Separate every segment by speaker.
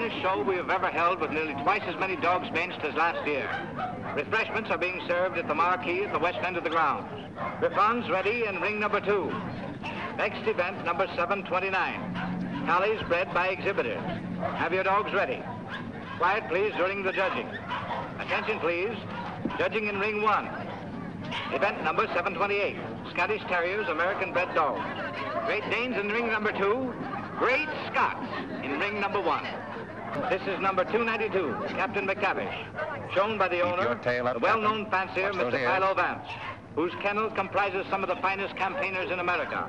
Speaker 1: finest show we have ever held with nearly twice as many dogs benched as last year. Refreshments are being served at the marquee at the west end of the grounds. Griffons ready in ring number 2. Next event, number 729. Tallies bred by exhibitors. Have your dogs ready. Quiet, please, during the judging. Attention, please. Judging in ring 1. Event number 728. Scottish Terriers, American bred dogs. Great Danes in ring number 2. Great Scots in ring number 1. This is number 292, Captain McTavish, shown by the owner, the well-known fancier, Mr. Philo Vance, whose kennel comprises some of the finest campaigners in America.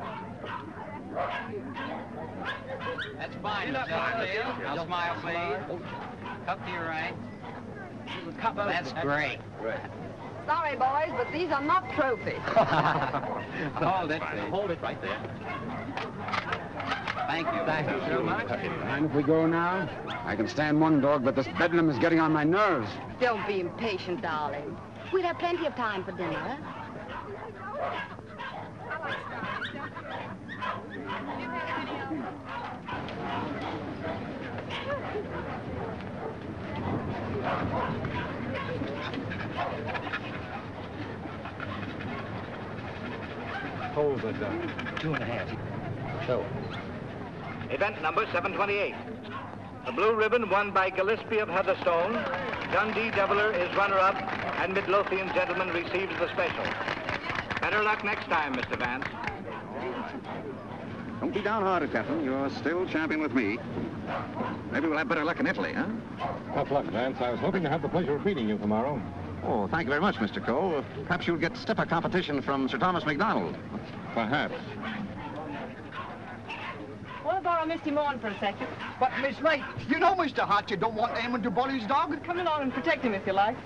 Speaker 2: That's fine, Mr. Dale. Now smile, please. Cup to your right. That's great.
Speaker 3: Sorry, boys, but these are not trophies.
Speaker 2: Hold it. Hold it right there. Thank you. Thank you so much.
Speaker 4: Mind if we go now? I can stand one dog, but this bedlam is getting on my nerves.
Speaker 3: Don't be impatient, darling. We'll have plenty of time for dinner.
Speaker 4: Hold it down.
Speaker 2: 2.5.
Speaker 4: Show.
Speaker 1: Event number 728. The blue ribbon won by Gillespie of Heatherstone. Dundee Deviler is runner-up, and Midlothian gentleman receives the special. Better luck next time, Mr. Vance.
Speaker 5: Don't be downhearted, Captain. You're still champion with me. Maybe we'll have better luck in Italy, huh?
Speaker 6: Tough luck, Vance. I was hoping to have the pleasure of meeting you tomorrow.
Speaker 5: Oh, thank you very much, Mr. Cole. Perhaps you'll get stiffer competition from Sir Thomas MacDonald.
Speaker 6: Perhaps.
Speaker 3: Want to borrow Misty Morn for a second?
Speaker 7: But, Miss Wright, you know, Mr. Hart, you don't want Eamon to bully his dog.
Speaker 3: Come along and protect him if you like.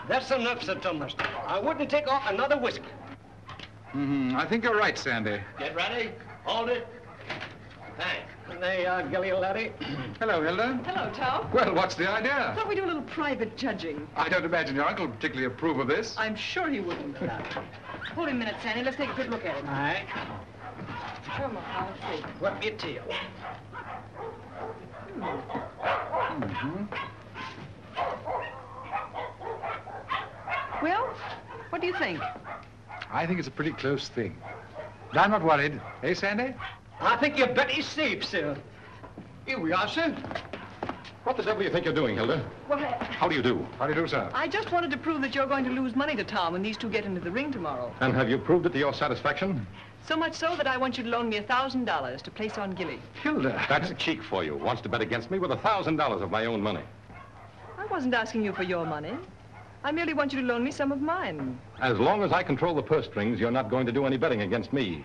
Speaker 7: That's enough, Sir Thomas. I wouldn't take off another whisk.
Speaker 5: I think you're right, Sandy.
Speaker 7: Get ready. Hold it. Thanks. There you are, Gilly, laddie.
Speaker 5: Hello, Hilda.
Speaker 3: Hello, Tom.
Speaker 5: Well, what's the idea?
Speaker 3: Thought we'd do a little private judging.
Speaker 5: I don't imagine your uncle particularly approve of this.
Speaker 3: I'm sure he wouldn't. Hold him a minute, Sandy. Let's take a good look at him.
Speaker 7: All right.
Speaker 3: Come on, I'll see.
Speaker 7: Whip your tail.
Speaker 3: Well, what do you think?
Speaker 4: I think it's a pretty close thing. But I'm not worried. Eh, Sandy?
Speaker 7: I think you bet he's safe, sir. Here we are, sir.
Speaker 6: What the devil do you think you're doing, Hilda?
Speaker 3: Well,
Speaker 6: How do you do?
Speaker 4: How do you do, sir?
Speaker 3: I just wanted to prove that you're going to lose money to Tom when these two get into the ring tomorrow.
Speaker 6: And have you proved it to your satisfaction?
Speaker 3: So much so that I want you to loan me $1,000 to place on Gilly.
Speaker 4: Hilda.
Speaker 6: That's cheek for you. Wants to bet against me with $1,000 of my own money.
Speaker 3: I wasn't asking you for your money. I merely want you to loan me some of mine.
Speaker 6: As long as I control the purse strings, you're not going to do any betting against me.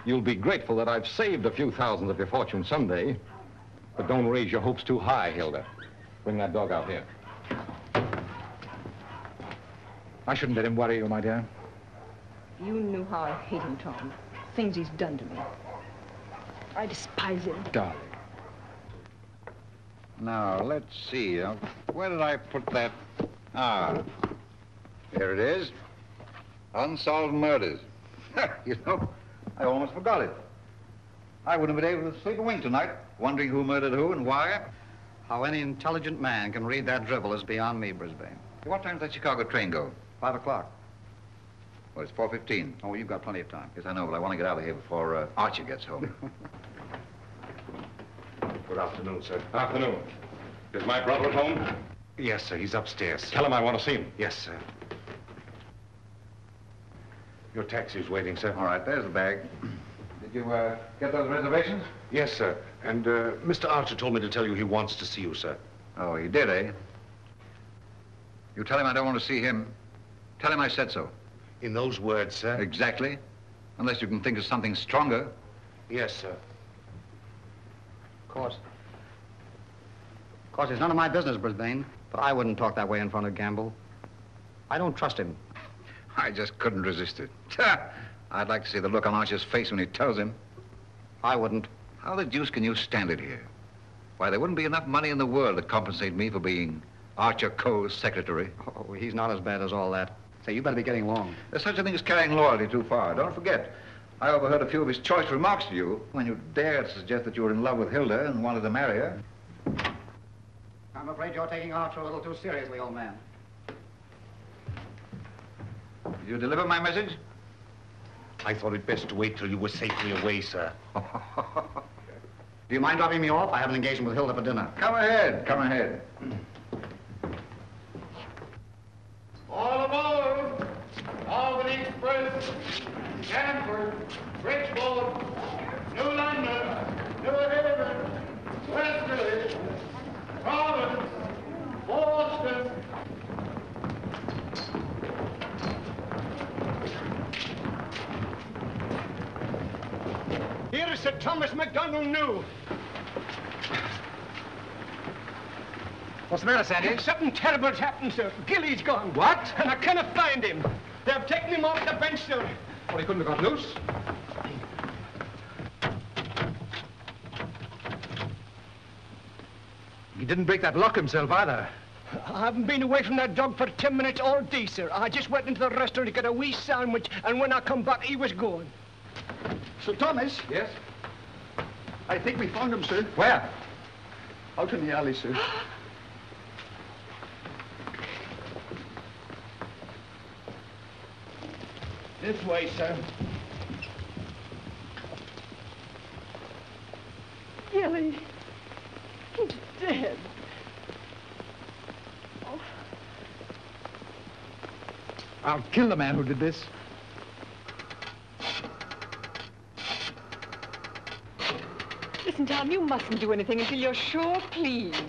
Speaker 6: You'll be grateful that I've saved a few thousands of your fortune someday. But don't raise your hopes too high, Hilda. Bring that dog out here.
Speaker 4: I shouldn't let him worry you, my dear.
Speaker 3: You knew how I hate him, Tom. Things he's done to me. I despise him.
Speaker 4: Darling.
Speaker 5: Now, let's see. Where did I put that? Ah, here it is. Unsolved murders. You know, I almost forgot it. I wouldn't have been able to sleep a wink tonight, wondering who murdered who and why.
Speaker 8: How any intelligent man can read that dribble is beyond me, Brisbane.
Speaker 5: What time does that Chicago train go?
Speaker 8: 5 o'clock.
Speaker 5: Well, it's 4:15.
Speaker 8: Oh, you've got plenty of time.
Speaker 5: Yes, I know, but I want to get out of here before Archie gets home.
Speaker 6: Good afternoon, sir. Afternoon. Is my brother at home?
Speaker 4: Yes, sir. He's upstairs.
Speaker 6: Tell him I want to see him.
Speaker 4: Yes, sir. Your taxi's waiting, sir.
Speaker 5: All right, there's the bag. Did you get those reservations?
Speaker 4: Yes, sir. And Mr. Archer told me to tell you he wants to see you, sir.
Speaker 5: Oh, he did, eh? You tell him I don't want to see him. Tell him I said so.
Speaker 4: In those words, sir?
Speaker 5: Exactly. Unless you can think of something stronger.
Speaker 4: Yes, sir.
Speaker 8: Of course, it's none of my business, Brisbane, but I wouldn't talk that way in front of Gamble. I don't trust him.
Speaker 5: I just couldn't resist it. I'd like to see the look on Archer's face when he tells him.
Speaker 8: I wouldn't.
Speaker 5: How the deuce can you stand it here? Why, there wouldn't be enough money in the world to compensate me for being Archer Coe's secretary.
Speaker 8: Oh, he's not as bad as all that.
Speaker 4: Say, you better be getting along.
Speaker 5: There's such a thing as carrying loyalty too far. Don't forget, I overheard a few of his choice remarks to you when you dared suggest that you were in love with Hilda and wanted to marry her.
Speaker 4: I'm afraid you're taking Archer a little too seriously, old man.
Speaker 5: Did you deliver my message?
Speaker 7: I thought it best to wait till you were safely away, sir.
Speaker 4: Do you mind dropping me off? I have an engagement with Hilda for dinner.
Speaker 5: Come ahead, come ahead.
Speaker 9: All aboard! Albany Express, Stanford, Bridgeport, New London, New Haven, Westerly, Providence, Boston. Here is Sir Thomas MacDonald New.
Speaker 4: What's the matter, Sandy?
Speaker 9: Something terrible's happened, sir. Gilly's gone.
Speaker 4: What?
Speaker 9: And I cannot find him. They've taken him off the bench, sir.
Speaker 4: Well, he couldn't have got loose. He didn't break that lock himself, either.
Speaker 9: I haven't been away from that dog for 10 minutes all day, sir. I just went into the restaurant to get a wee sandwich, and when I come back, he was gone.
Speaker 10: Sir Thomas?
Speaker 4: Yes?
Speaker 10: I think we found him, sir.
Speaker 4: Where?
Speaker 10: Out in the alley, sir.
Speaker 9: This way, sir.
Speaker 3: Gilly, he's dead. Oh.
Speaker 10: I'll kill the man who did this.
Speaker 3: Listen, Tom, you mustn't do anything until you're sure, please.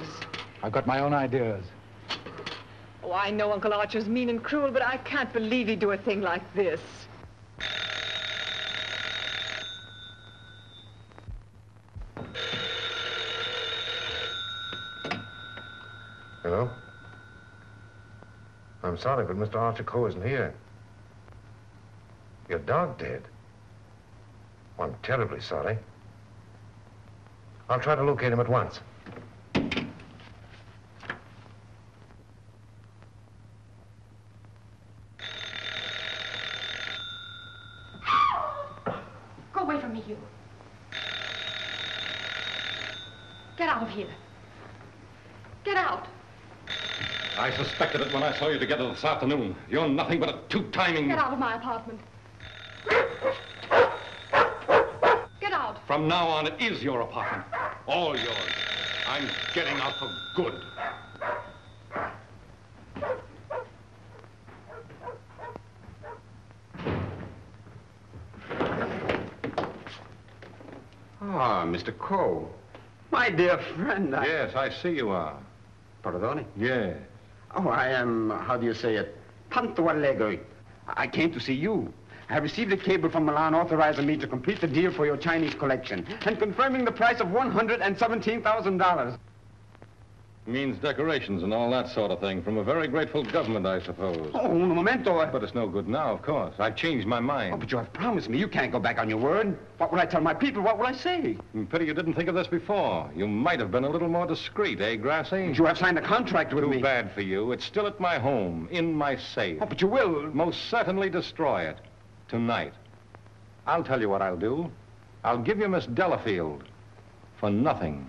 Speaker 10: I've got my own ideas.
Speaker 3: Oh, I know Uncle Archer's mean and cruel, but I can't believe he'd do a thing like this.
Speaker 11: Hello? I'm sorry, but Mr. Archer Coe isn't here. Your dog dead? Well, I'm terribly sorry. I'll try to locate him at once.
Speaker 12: Go away from me, you. Get out of here. Get out.
Speaker 6: I suspected it when I saw you together this afternoon. You're nothing but a two-timing...
Speaker 12: Get out of my apartment. Get out.
Speaker 6: From now on, it is your apartment. All yours. I'm getting out for good.
Speaker 4: Ah, Mr. Coe. My dear friend,
Speaker 6: Yes, I see you are.
Speaker 4: Pardon?
Speaker 6: Yes.
Speaker 4: Oh, I am, how do you say it? Tanto allegro. I came to see you. I have received a cable from Milan authorizing me to complete the deal for your Chinese collection and confirming the price of $117,000.
Speaker 6: Means decorations and all that sort of thing from a very grateful government, I suppose.
Speaker 4: Oh, un momento.
Speaker 6: But it's no good now, of course. I've changed my mind.
Speaker 4: Oh, but you have promised me. You can't go back on your word. What will I tell my people? What will I say?
Speaker 6: Pity you didn't think of this before. You might have been a little more discreet, eh, Grassy?
Speaker 4: But you have signed a contract with me.
Speaker 6: Too bad for you. It's still at my home, in my safe.
Speaker 4: Oh, but you will.
Speaker 6: Most certainly destroy it. Tonight. I'll tell you what I'll do. I'll give you Miss Delafield for nothing.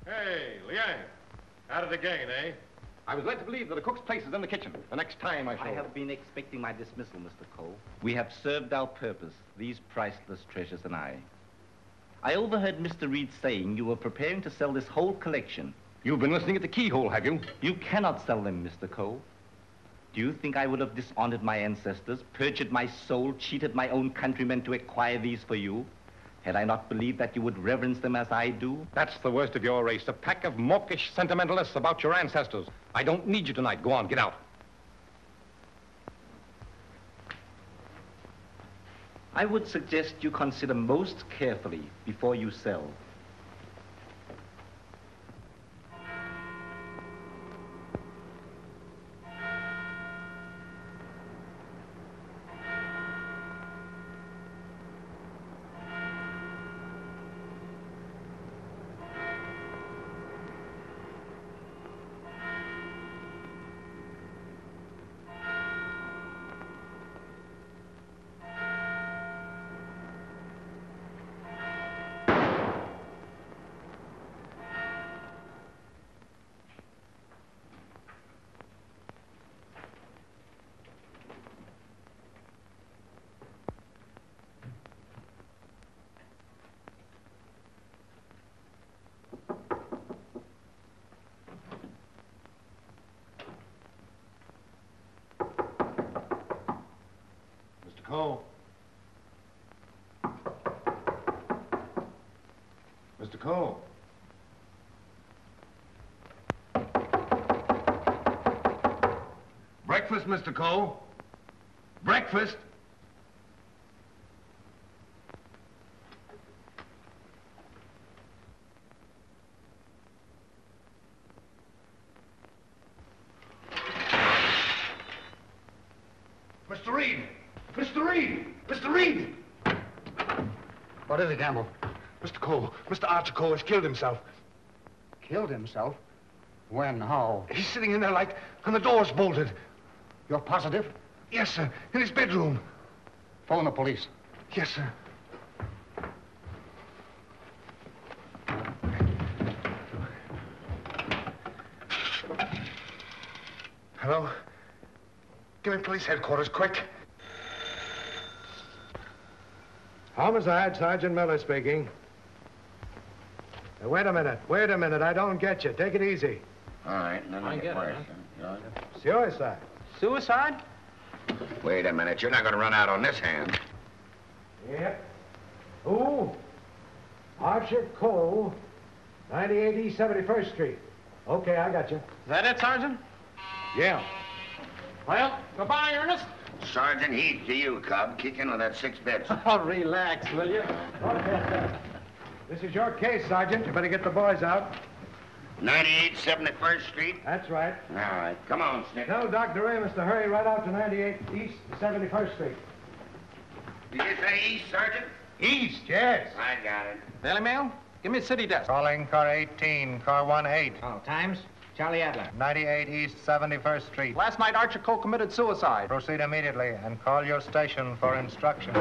Speaker 6: Hey, Liang. At it again, eh? I was led to believe that a cook's place is in the kitchen. The next time I shall...
Speaker 13: I have been expecting my dismissal, Mr. Cole. We have served our purpose, these priceless treasures and I. I overheard Mr. Reed saying you were preparing to sell this whole collection.
Speaker 6: You've been listening at the keyhole, have you?
Speaker 13: You cannot sell them, Mr. Cole. Do you think I would have dishonored my ancestors, perjured my soul, cheated my own countrymen to acquire these for you? Had I not believed that you would reverence them as I do?
Speaker 6: That's the worst of your race, a pack of mawkish sentimentalists about your ancestors. I don't need you tonight. Go on, get out.
Speaker 13: I would suggest you consider most carefully before you sell.
Speaker 11: Cole. Mr. Cole. Breakfast, Mr. Cole. Breakfast. Mr. Reed! Mr. Reed! Mr. Reed!
Speaker 8: What is it, Gamble?
Speaker 11: Mr. Cole, Mr. Archer Cole has killed himself.
Speaker 8: Killed himself? When? How?
Speaker 11: He's sitting in there like, and the door's bolted.
Speaker 8: You're positive?
Speaker 11: Yes, sir. In his bedroom.
Speaker 8: Phone the police.
Speaker 11: Yes, sir. Hello? Give me police headquarters, quick.
Speaker 14: Homicide, Sergeant Miller speaking. Now, wait a minute, I don't get you. Take it easy.
Speaker 4: All right, then I get worse.
Speaker 14: Suicide.
Speaker 7: Suicide?
Speaker 4: Wait a minute, you're not going to run out on this hand.
Speaker 14: Yep. Who? Archer Cole, 98 East 71st Street. Okay, I got you.
Speaker 7: Is that it, Sergeant?
Speaker 14: Yeah.
Speaker 7: Well, goodbye, Ernest.
Speaker 4: Sergeant, heed to you, Cub. Kick in on that 6 bits.
Speaker 7: Oh, relax, will you?
Speaker 14: This is your case, Sergeant. You better get the boys out.
Speaker 4: 98 71st Street?
Speaker 14: That's right.
Speaker 4: All right, come on, Snip.
Speaker 14: Tell Dr. Amos to hurry right out to 98 East 71st Street.
Speaker 4: Did you say east, Sergeant?
Speaker 14: East, yes.
Speaker 4: I got it.
Speaker 7: Daily Mail? Give me a city desk.
Speaker 15: Calling car 18, car 18.
Speaker 7: Oh, times? Charlie Adler.
Speaker 15: 98 East 71st Street.
Speaker 7: Last night, Archer Cole committed suicide.
Speaker 15: Proceed immediately and call your station for instructions.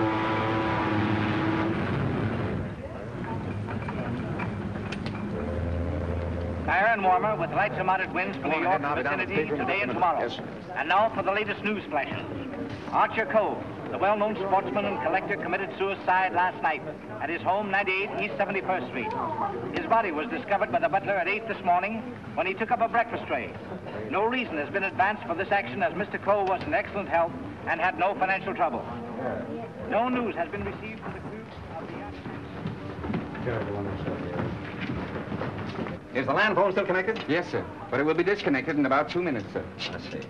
Speaker 1: Fire and warmer with lights and moderate winds for New York vicinity today and tomorrow. Yes. And now for the latest news flashes. Archer Cole, the well-known sportsman and collector, committed suicide last night at his home, 98 East 71st Street. His body was discovered by the butler at 8 this morning when he took up a breakfast tray. No reason has been advanced for this action as Mr. Cole was in excellent health and had no financial trouble. No news has been received for the crew of the accident.
Speaker 8: Is the land phone still connected? Yes, sir. But it will be disconnected in about 2 minutes, sir.
Speaker 13: Let's see.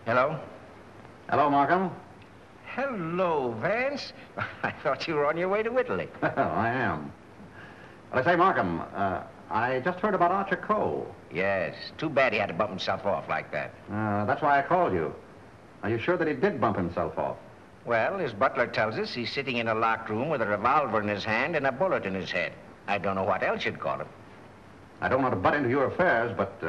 Speaker 7: Hello?
Speaker 8: Hello, Markham.
Speaker 7: Hello, Vance. I thought you were on your way to Italy.
Speaker 8: I am. Well, I say, Markham, I just heard about Archer Cole.
Speaker 7: Yes. Too bad he had to bump himself off like that.
Speaker 8: That's why I called you. Are you sure that he did bump himself off?
Speaker 7: Well, his butler tells us he's sitting in a locked room with a revolver in his hand and a bullet in his head. I don't know what else you'd call him.
Speaker 8: I don't want to butt into your affairs, but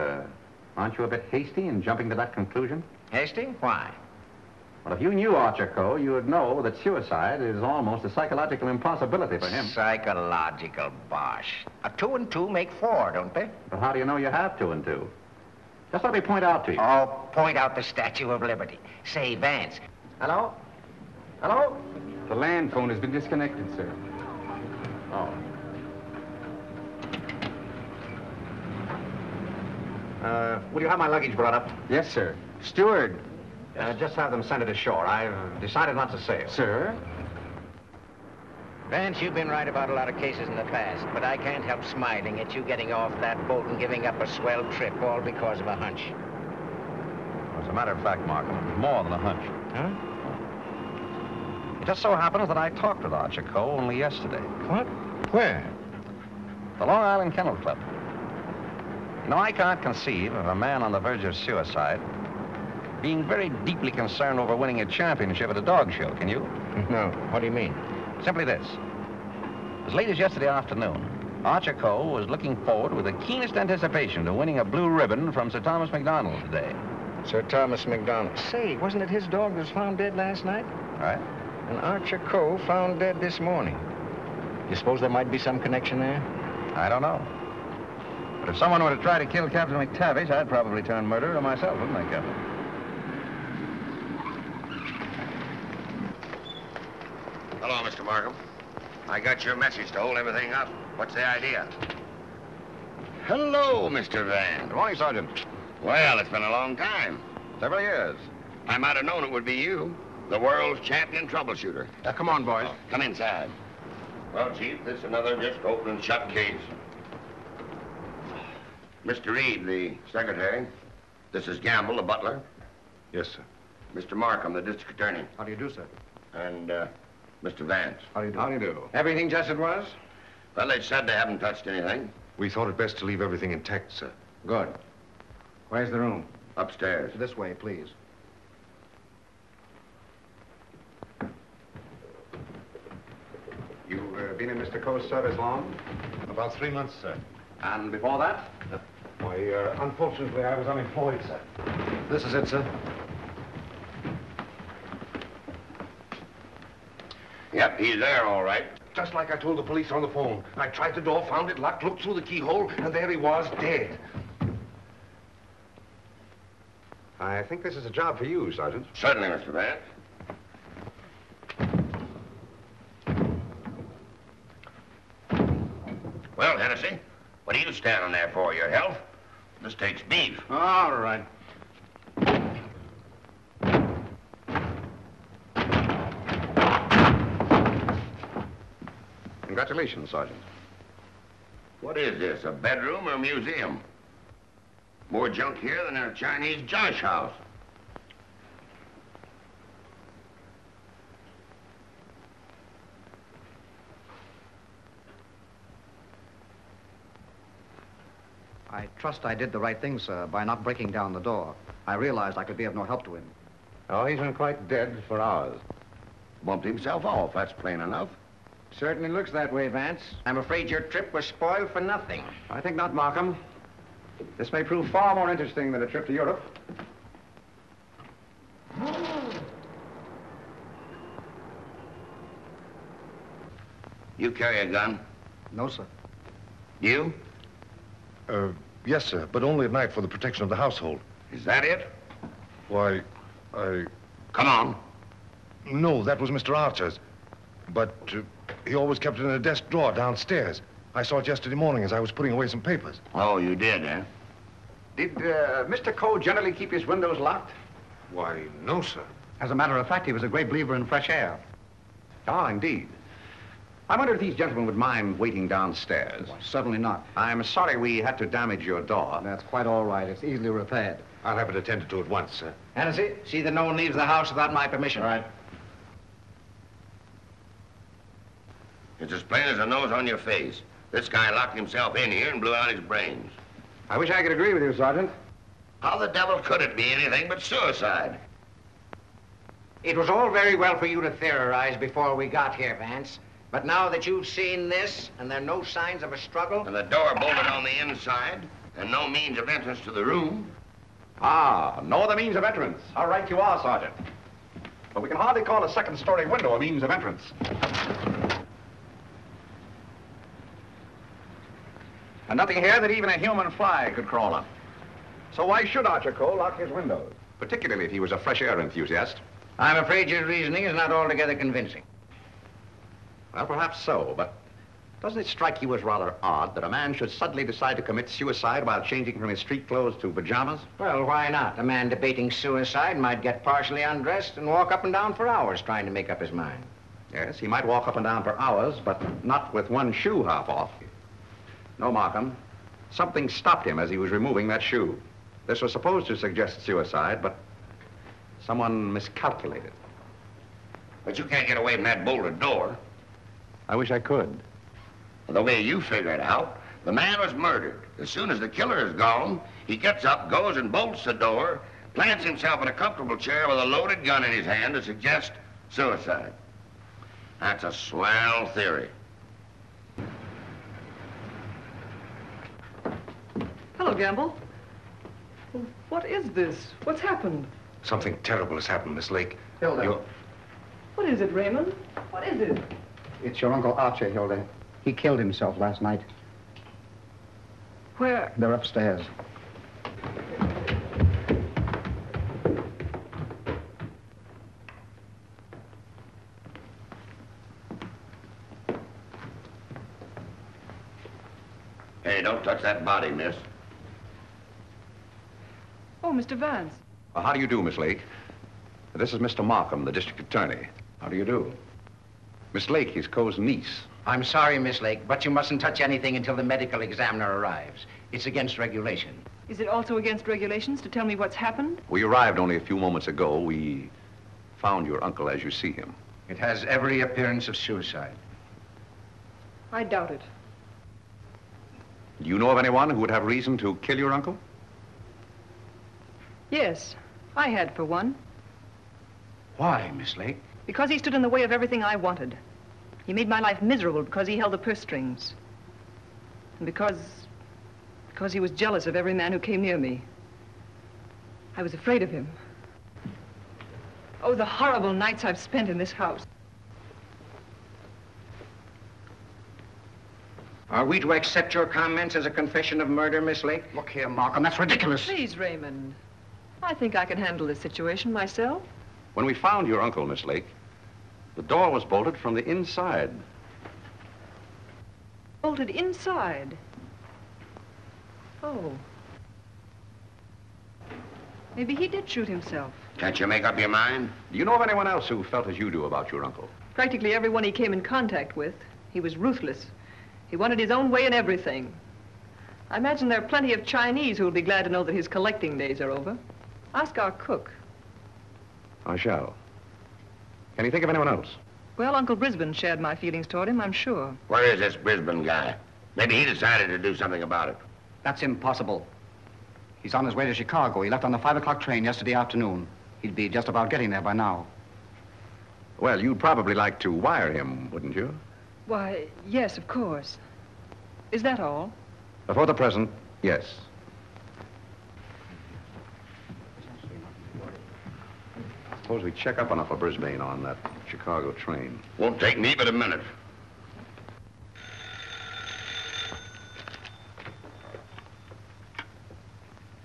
Speaker 8: aren't you a bit hasty in jumping to that conclusion?
Speaker 7: Hasty? Why?
Speaker 8: Well, if you knew Archer Cole, you would know that suicide is almost a psychological impossibility for him.
Speaker 7: Psychological bosh. 2 and 2 make 4, don't they?
Speaker 8: But how do you know you have 2 and 2? Just let me point out to you.
Speaker 7: Oh, point out the Statue of Liberty. Say, Vance. Hello? Hello?
Speaker 8: The land phone has been disconnected, sir. Oh. Will you have my luggage brought up? Yes, sir. Steward, just have them send it ashore. I've decided not to sail. Sir?
Speaker 7: Vance, you've been right about a lot of cases in the past, but I can't help smiling at you getting off that boat and giving up a swell trip, all because of a hunch.
Speaker 8: As a matter of fact, Markham, it was more than a hunch.
Speaker 7: Huh?
Speaker 8: It just so happens that I talked with Archer Coe only yesterday.
Speaker 7: What? Where?
Speaker 8: The Long Island Kennel Club. You know, I can't conceive of a man on the verge of suicide being very deeply concerned over winning a championship at a dog show, can you?
Speaker 7: No. What do you mean?
Speaker 8: Simply this. As late as yesterday afternoon, Archer Coe was looking forward with the keenest anticipation to winning a blue ribbon from Sir Thomas MacDonald today.
Speaker 7: Sir Thomas MacDonald. Say, wasn't it his dog that was found dead last night?
Speaker 8: Right.
Speaker 7: And Archer Coe found dead this morning. You suppose there might be some connection there?
Speaker 8: I don't know. But if someone were to try to kill Captain McTavish, I'd probably turn murderer myself, wouldn't I, Captain?
Speaker 11: Hello, Mr. Markham. I got your message to hold everything up. What's the idea? Hello, Mr. Vance.
Speaker 8: Good morning, Sergeant.
Speaker 11: Well, it's been a long time.
Speaker 8: Several years.
Speaker 11: I might have known it would be you, the world's champion troubleshooter.
Speaker 8: Come on, boys.
Speaker 11: Come inside. Well, Chief, this is another just open and shut case. Mr. Reed, the secretary. This is Gamble, the butler.
Speaker 6: Yes, sir.
Speaker 11: Mr. Markham, the district attorney.
Speaker 10: How do you do, sir?
Speaker 11: And, Mr. Vance.
Speaker 10: How do you do?
Speaker 8: How do you do?
Speaker 14: Everything just as it was?
Speaker 11: Well, they said they haven't touched anything.
Speaker 6: We thought it best to leave everything intact, sir.
Speaker 14: Good. Where's the room?
Speaker 11: Upstairs.
Speaker 10: This way, please.
Speaker 8: You've been in Mr. Coe's service long?
Speaker 6: About 3 months, sir.
Speaker 8: And before that?
Speaker 6: Why, unfortunately, I was unemployed, sir.
Speaker 10: This is it, sir.
Speaker 11: Yep, he's there, all right.
Speaker 6: Just like I told the police on the phone. I tried the door, found it locked, looked through the keyhole, and there he was, dead.
Speaker 8: I think this is a job for you, Sergeant.
Speaker 11: Certainly, Mr. Vance. Well, Hennessy, what are you standing there for? Your health? This takes beef.
Speaker 14: All right.
Speaker 8: Congratulations, Sergeant.
Speaker 11: What is this, a bedroom or a museum? More junk here than in a Chinese josh house.
Speaker 10: I trust I did the right thing, sir, by not breaking down the door. I realized I could be of no help to him.
Speaker 8: Oh, he's been quite dead for hours.
Speaker 11: Bumped himself off, that's plain enough.
Speaker 14: Certainly looks that way, Vance.
Speaker 7: I'm afraid your trip was spoiled for nothing.
Speaker 8: I think not, Markham. This may prove far more interesting than a trip to Europe.
Speaker 11: You carry a gun?
Speaker 10: No, sir.
Speaker 11: You?
Speaker 6: Yes, sir, but only at night for the protection of the household.
Speaker 11: Is that it?
Speaker 6: Why, I...
Speaker 11: Come on.
Speaker 6: No, that was Mr. Archer's. But he always kept it in a desk drawer downstairs. I saw it yesterday morning as I was putting away some papers.
Speaker 11: Oh, you did, eh?
Speaker 8: Did Mr. Coe generally keep his windows locked?
Speaker 6: Why, no, sir.
Speaker 10: As a matter of fact, he was a great believer in fresh air.
Speaker 8: Ah, indeed. I wonder if these gentlemen would mind waiting downstairs.
Speaker 10: Well, certainly not.
Speaker 8: I'm sorry we had to damage your door.
Speaker 10: That's quite all right. It's easily repaired.
Speaker 6: I'll have it attended to at once, sir.
Speaker 7: Hennessy, see that no one leaves the house without my permission.
Speaker 14: All right.
Speaker 11: It's as plain as a nose on your face. This guy locked himself in here and blew out his brains.
Speaker 8: I wish I could agree with you, Sergeant.
Speaker 11: How the devil could it be anything but suicide?
Speaker 7: It was all very well for you to theorize before we got here, Vance. But now that you've seen this, and there are no signs of a struggle...
Speaker 11: And the door bolted on the inside, and no means of entrance to the room...
Speaker 8: Ah, no other means of entrance. How right you are, Sergeant. But we can hardly call a second-story window a means of entrance. And nothing here that even a human fly could crawl up. So why should Archer Coe lock his windows? Particularly if he was a fresh air enthusiast.
Speaker 7: I'm afraid your reasoning is not altogether convincing.
Speaker 8: Well, perhaps so, but doesn't it strike you as rather odd that a man should suddenly decide to commit suicide while changing from his street clothes to pajamas?
Speaker 7: Well, why not? A man debating suicide might get partially undressed and walk up and down for hours trying to make up his mind.
Speaker 8: Yes, he might walk up and down for hours, but not with one shoe half off. No, Markham. Something stopped him as he was removing that shoe. This was supposed to suggest suicide, but someone miscalculated.
Speaker 16: But you can't get away from that bolted door.
Speaker 8: I wish I could.
Speaker 16: The way you figure it out, the man was murdered. As soon as the killer is gone, he gets up, goes and bolts the door, plants himself in a comfortable chair with a loaded gun in his hand to suggest suicide. That's a swell theory.
Speaker 17: Hello, Gamble. What is this? What's happened?
Speaker 11: Something terrible has happened, Miss Lake.
Speaker 10: Hilda.
Speaker 17: What is it, Raymond? What is it?
Speaker 10: It's your Uncle Archer, Hilda. He killed himself last night.
Speaker 17: Where?
Speaker 10: They're upstairs.
Speaker 16: Hey, don't touch that body, miss.
Speaker 17: Oh, Mr. Vance.
Speaker 8: Well, how do you do, Miss Lake? This is Mr. Markham, the district attorney. How do you do? Miss Lake, his Coe's niece.
Speaker 7: I'm sorry, Miss Lake, but you mustn't touch anything until the medical examiner arrives. It's against regulation.
Speaker 17: Is it also against regulations to tell me what's happened?
Speaker 8: We arrived only a few moments ago. We found your uncle as you see him.
Speaker 7: It has every appearance of suicide.
Speaker 17: I doubt it.
Speaker 8: Do you know of anyone who would have reason to kill your uncle?
Speaker 17: Yes, I had for one.
Speaker 7: Why, Miss Lake?
Speaker 17: Because he stood in the way of everything I wanted. He made my life miserable because he held the purse strings. And because he was jealous of every man who came near me. I was afraid of him. Oh, the horrible nights I've spent in this house.
Speaker 7: Are we to accept your comments as a confession of murder, Miss Lake?
Speaker 10: Look here, Markham, that's ridiculous.
Speaker 17: Please, Raymond. I think I can handle this situation myself.
Speaker 8: When we found your uncle, Miss Lake, the door was bolted from the inside.
Speaker 17: Bolted inside? Oh. Maybe he did shoot himself.
Speaker 16: Can't you make up your mind?
Speaker 8: Do you know of anyone else who felt as you do about your uncle?
Speaker 17: Practically everyone he came in contact with. He was ruthless. He wanted his own way in everything. I imagine there are plenty of Chinese who will be glad to know that his collecting days are over. Ask our cook.
Speaker 8: I shall. Can you think of anyone else?
Speaker 17: Well, Uncle Brisbane shared my feelings toward him, I'm sure.
Speaker 16: Where is this Brisbane guy? Maybe he decided to do something about it.
Speaker 10: That's impossible. He's on his way to Chicago. He left on the 5 o'clock train yesterday afternoon. He'd be just about getting there by now.
Speaker 8: Well, you'd probably like to wire him, wouldn't you?
Speaker 17: Why, yes, of course. Is that all?
Speaker 8: For the present, yes. Suppose we check up on Uncle Brisbane on that Chicago train.
Speaker 16: Won't take me but a minute.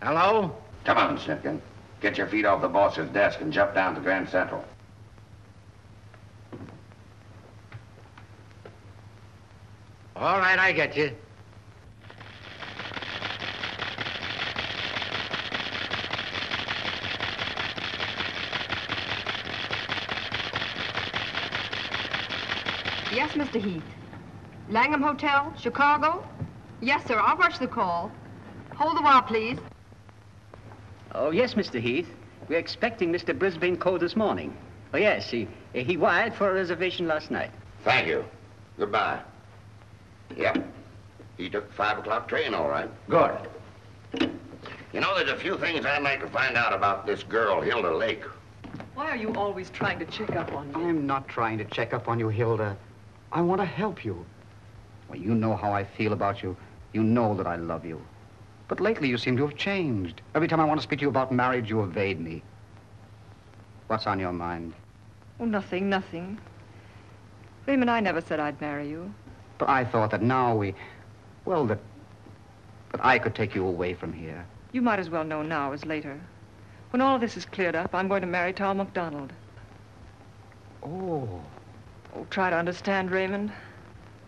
Speaker 7: Hello?
Speaker 16: Come on, Simpkin. Get your feet off the boss's desk and jump down to Grand Central.
Speaker 7: All right, I get you.
Speaker 12: Yes, Mr. Heath. Langham Hotel, Chicago? Yes, sir. I'll rush the call. Hold the while, please.
Speaker 18: Oh, yes, Mr. Heath. We're expecting Mr. Brisbane Coe this morning. Oh, yes, he wired for a reservation last night.
Speaker 16: Thank you. Goodbye. Yep. He took the 5 o'clock train, all right.
Speaker 7: Good.
Speaker 16: You know, there's a few things I'd like to find out about this girl, Hilda Lake.
Speaker 17: Why are you always trying to check up on me?
Speaker 10: I'm not trying to check up on you, Hilda. I want to help you. Well, you know how I feel about you. You know that I love you. But lately you seem to have changed. Every time I want to speak to you about marriage, you evade me. What's on your mind?
Speaker 17: Oh, nothing, nothing. Raymond, I never said I'd marry you.
Speaker 10: But I thought that now that I could take you away from here.
Speaker 17: You might as well know now as later. When all this is cleared up, I'm going to marry Tom MacDonald.
Speaker 10: Oh.
Speaker 17: Oh, try to understand, Raymond.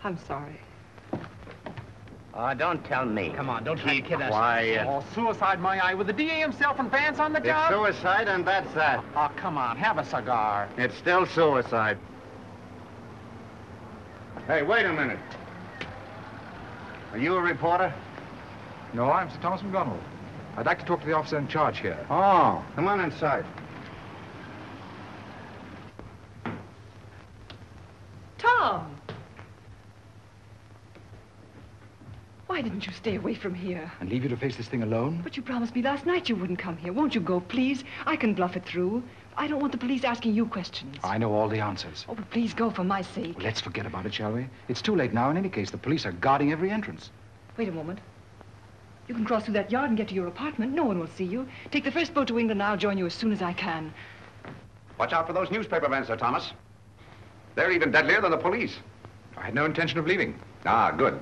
Speaker 17: I'm sorry.
Speaker 7: Oh, don't tell me.
Speaker 2: Come on, don't try to kid us.
Speaker 7: Quiet.
Speaker 2: Oh, suicide, my eye. With the DA himself and Vance on the job?
Speaker 14: It's suicide, and that's that.
Speaker 2: Oh, come on, have a cigar.
Speaker 14: It's still suicide.
Speaker 4: Hey, wait a minute. Are you a reporter?
Speaker 19: No, I'm Sir Thomas McDonald. I'd like to talk to the officer in charge here.
Speaker 4: Oh, come on inside.
Speaker 17: Tom! Why didn't you stay away from here?
Speaker 19: And leave you to face this thing alone?
Speaker 17: But you promised me last night you wouldn't come here. Won't you go, please? I can bluff it through. I don't want the police asking you questions.
Speaker 19: I know all the answers.
Speaker 17: Oh, but please go for my sake.
Speaker 19: Well, let's forget about it, shall we? It's too late now in any case. The police are guarding every entrance.
Speaker 17: Wait a moment. You can cross through that yard and get to your apartment. No one will see you. Take the first boat to England and I'll join you as soon as I can.
Speaker 8: Watch out for those newspaper men, Sir Thomas. They're even deadlier than the police.
Speaker 19: I had no intention of leaving.
Speaker 8: Ah, good.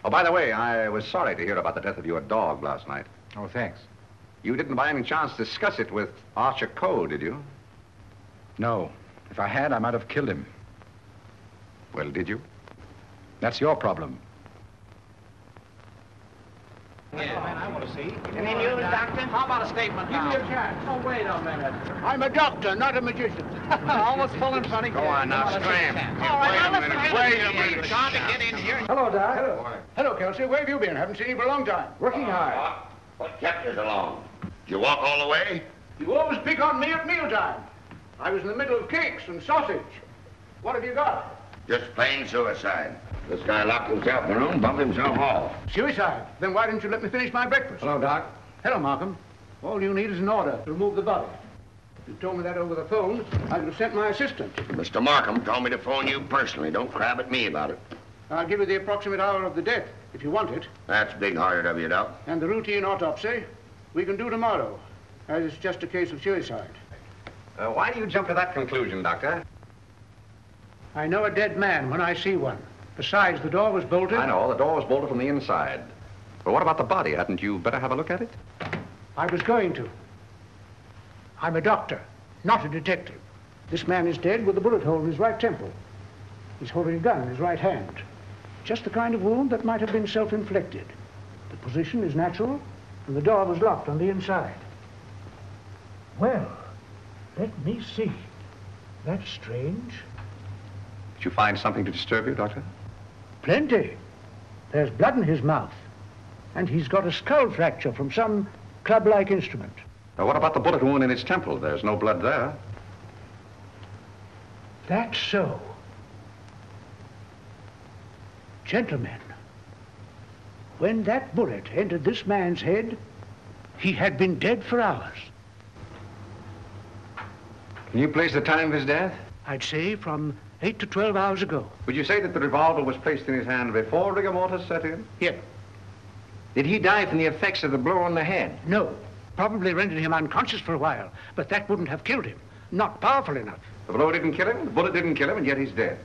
Speaker 8: Oh, by the way, I was sorry to hear about the death of your dog last night.
Speaker 19: Oh, thanks.
Speaker 8: You didn't by any chance discuss it with Archer Coe, did you?
Speaker 19: No. If I had, I might have killed him.
Speaker 8: Well, did you?
Speaker 19: That's your problem.
Speaker 9: I want to see.
Speaker 7: Any news, Doctor?
Speaker 9: How about a statement now? Give me a chance.
Speaker 7: Oh, wait a minute.
Speaker 9: I'm a doctor, not a magician.
Speaker 7: Almost full and funny.
Speaker 9: Go on now, scram.
Speaker 7: All right, now let's
Speaker 9: Wait a minute. Got to get in here. Hello, Doc. Hello. Hello, Kelsey. Where have you been? Haven't seen you for a long time. Working hard.
Speaker 16: What kept you so long? Did you walk all the way?
Speaker 9: You always pick on me at mealtime. I was in the middle of cakes and sausage. What have you got?
Speaker 16: Just plain suicide. This guy locked himself in the room, bumped himself off.
Speaker 9: Suicide? Then why didn't you let me finish my breakfast?
Speaker 8: Hello, Doc.
Speaker 9: Hello, Markham. All you need is an order to remove the body. If you told me that over the phone, I would have sent my assistant.
Speaker 16: Mr. Markham told me to phone you personally. Don't crab at me about it.
Speaker 9: I'll give you the approximate hour of the death, if you want it.
Speaker 16: That's big-hearted of you, Doc.
Speaker 9: And the routine autopsy, we can do tomorrow, as it's just a case of suicide.
Speaker 8: Why do you jump to that conclusion, Doctor?
Speaker 9: I know a dead man when I see one. Besides, the door was bolted.
Speaker 8: I know, the door was bolted from the inside. But what about the body? Hadn't you better have a look at it?
Speaker 9: I was going to. I'm a doctor, not a detective. This man is dead with a bullet hole in his right temple. He's holding a gun in his right hand. Just the kind of wound that might have been self-inflicted. The position is natural, and the door was locked on the inside. Well, let me see. That's strange.
Speaker 8: Did you find something to disturb you, Doctor?
Speaker 9: Plenty. There's blood in his mouth. And he's got a skull fracture from some club-like instrument.
Speaker 8: What about the bullet wound in his temple? There's no blood there.
Speaker 9: That's so. Gentlemen, when that bullet entered this man's head, he had been dead for hours.
Speaker 8: Can you place the time of his death?
Speaker 9: I'd say from 8 to 12 hours ago.
Speaker 8: Would you say that the revolver was placed in his hand before rigor mortis set in?
Speaker 9: Yep.
Speaker 7: Did he die from the effects of the blow on the head?
Speaker 9: No. Probably rendered him unconscious for a while, but that wouldn't have killed him. Not powerful enough.
Speaker 8: The blow didn't kill him, the bullet didn't kill him, and yet he's dead.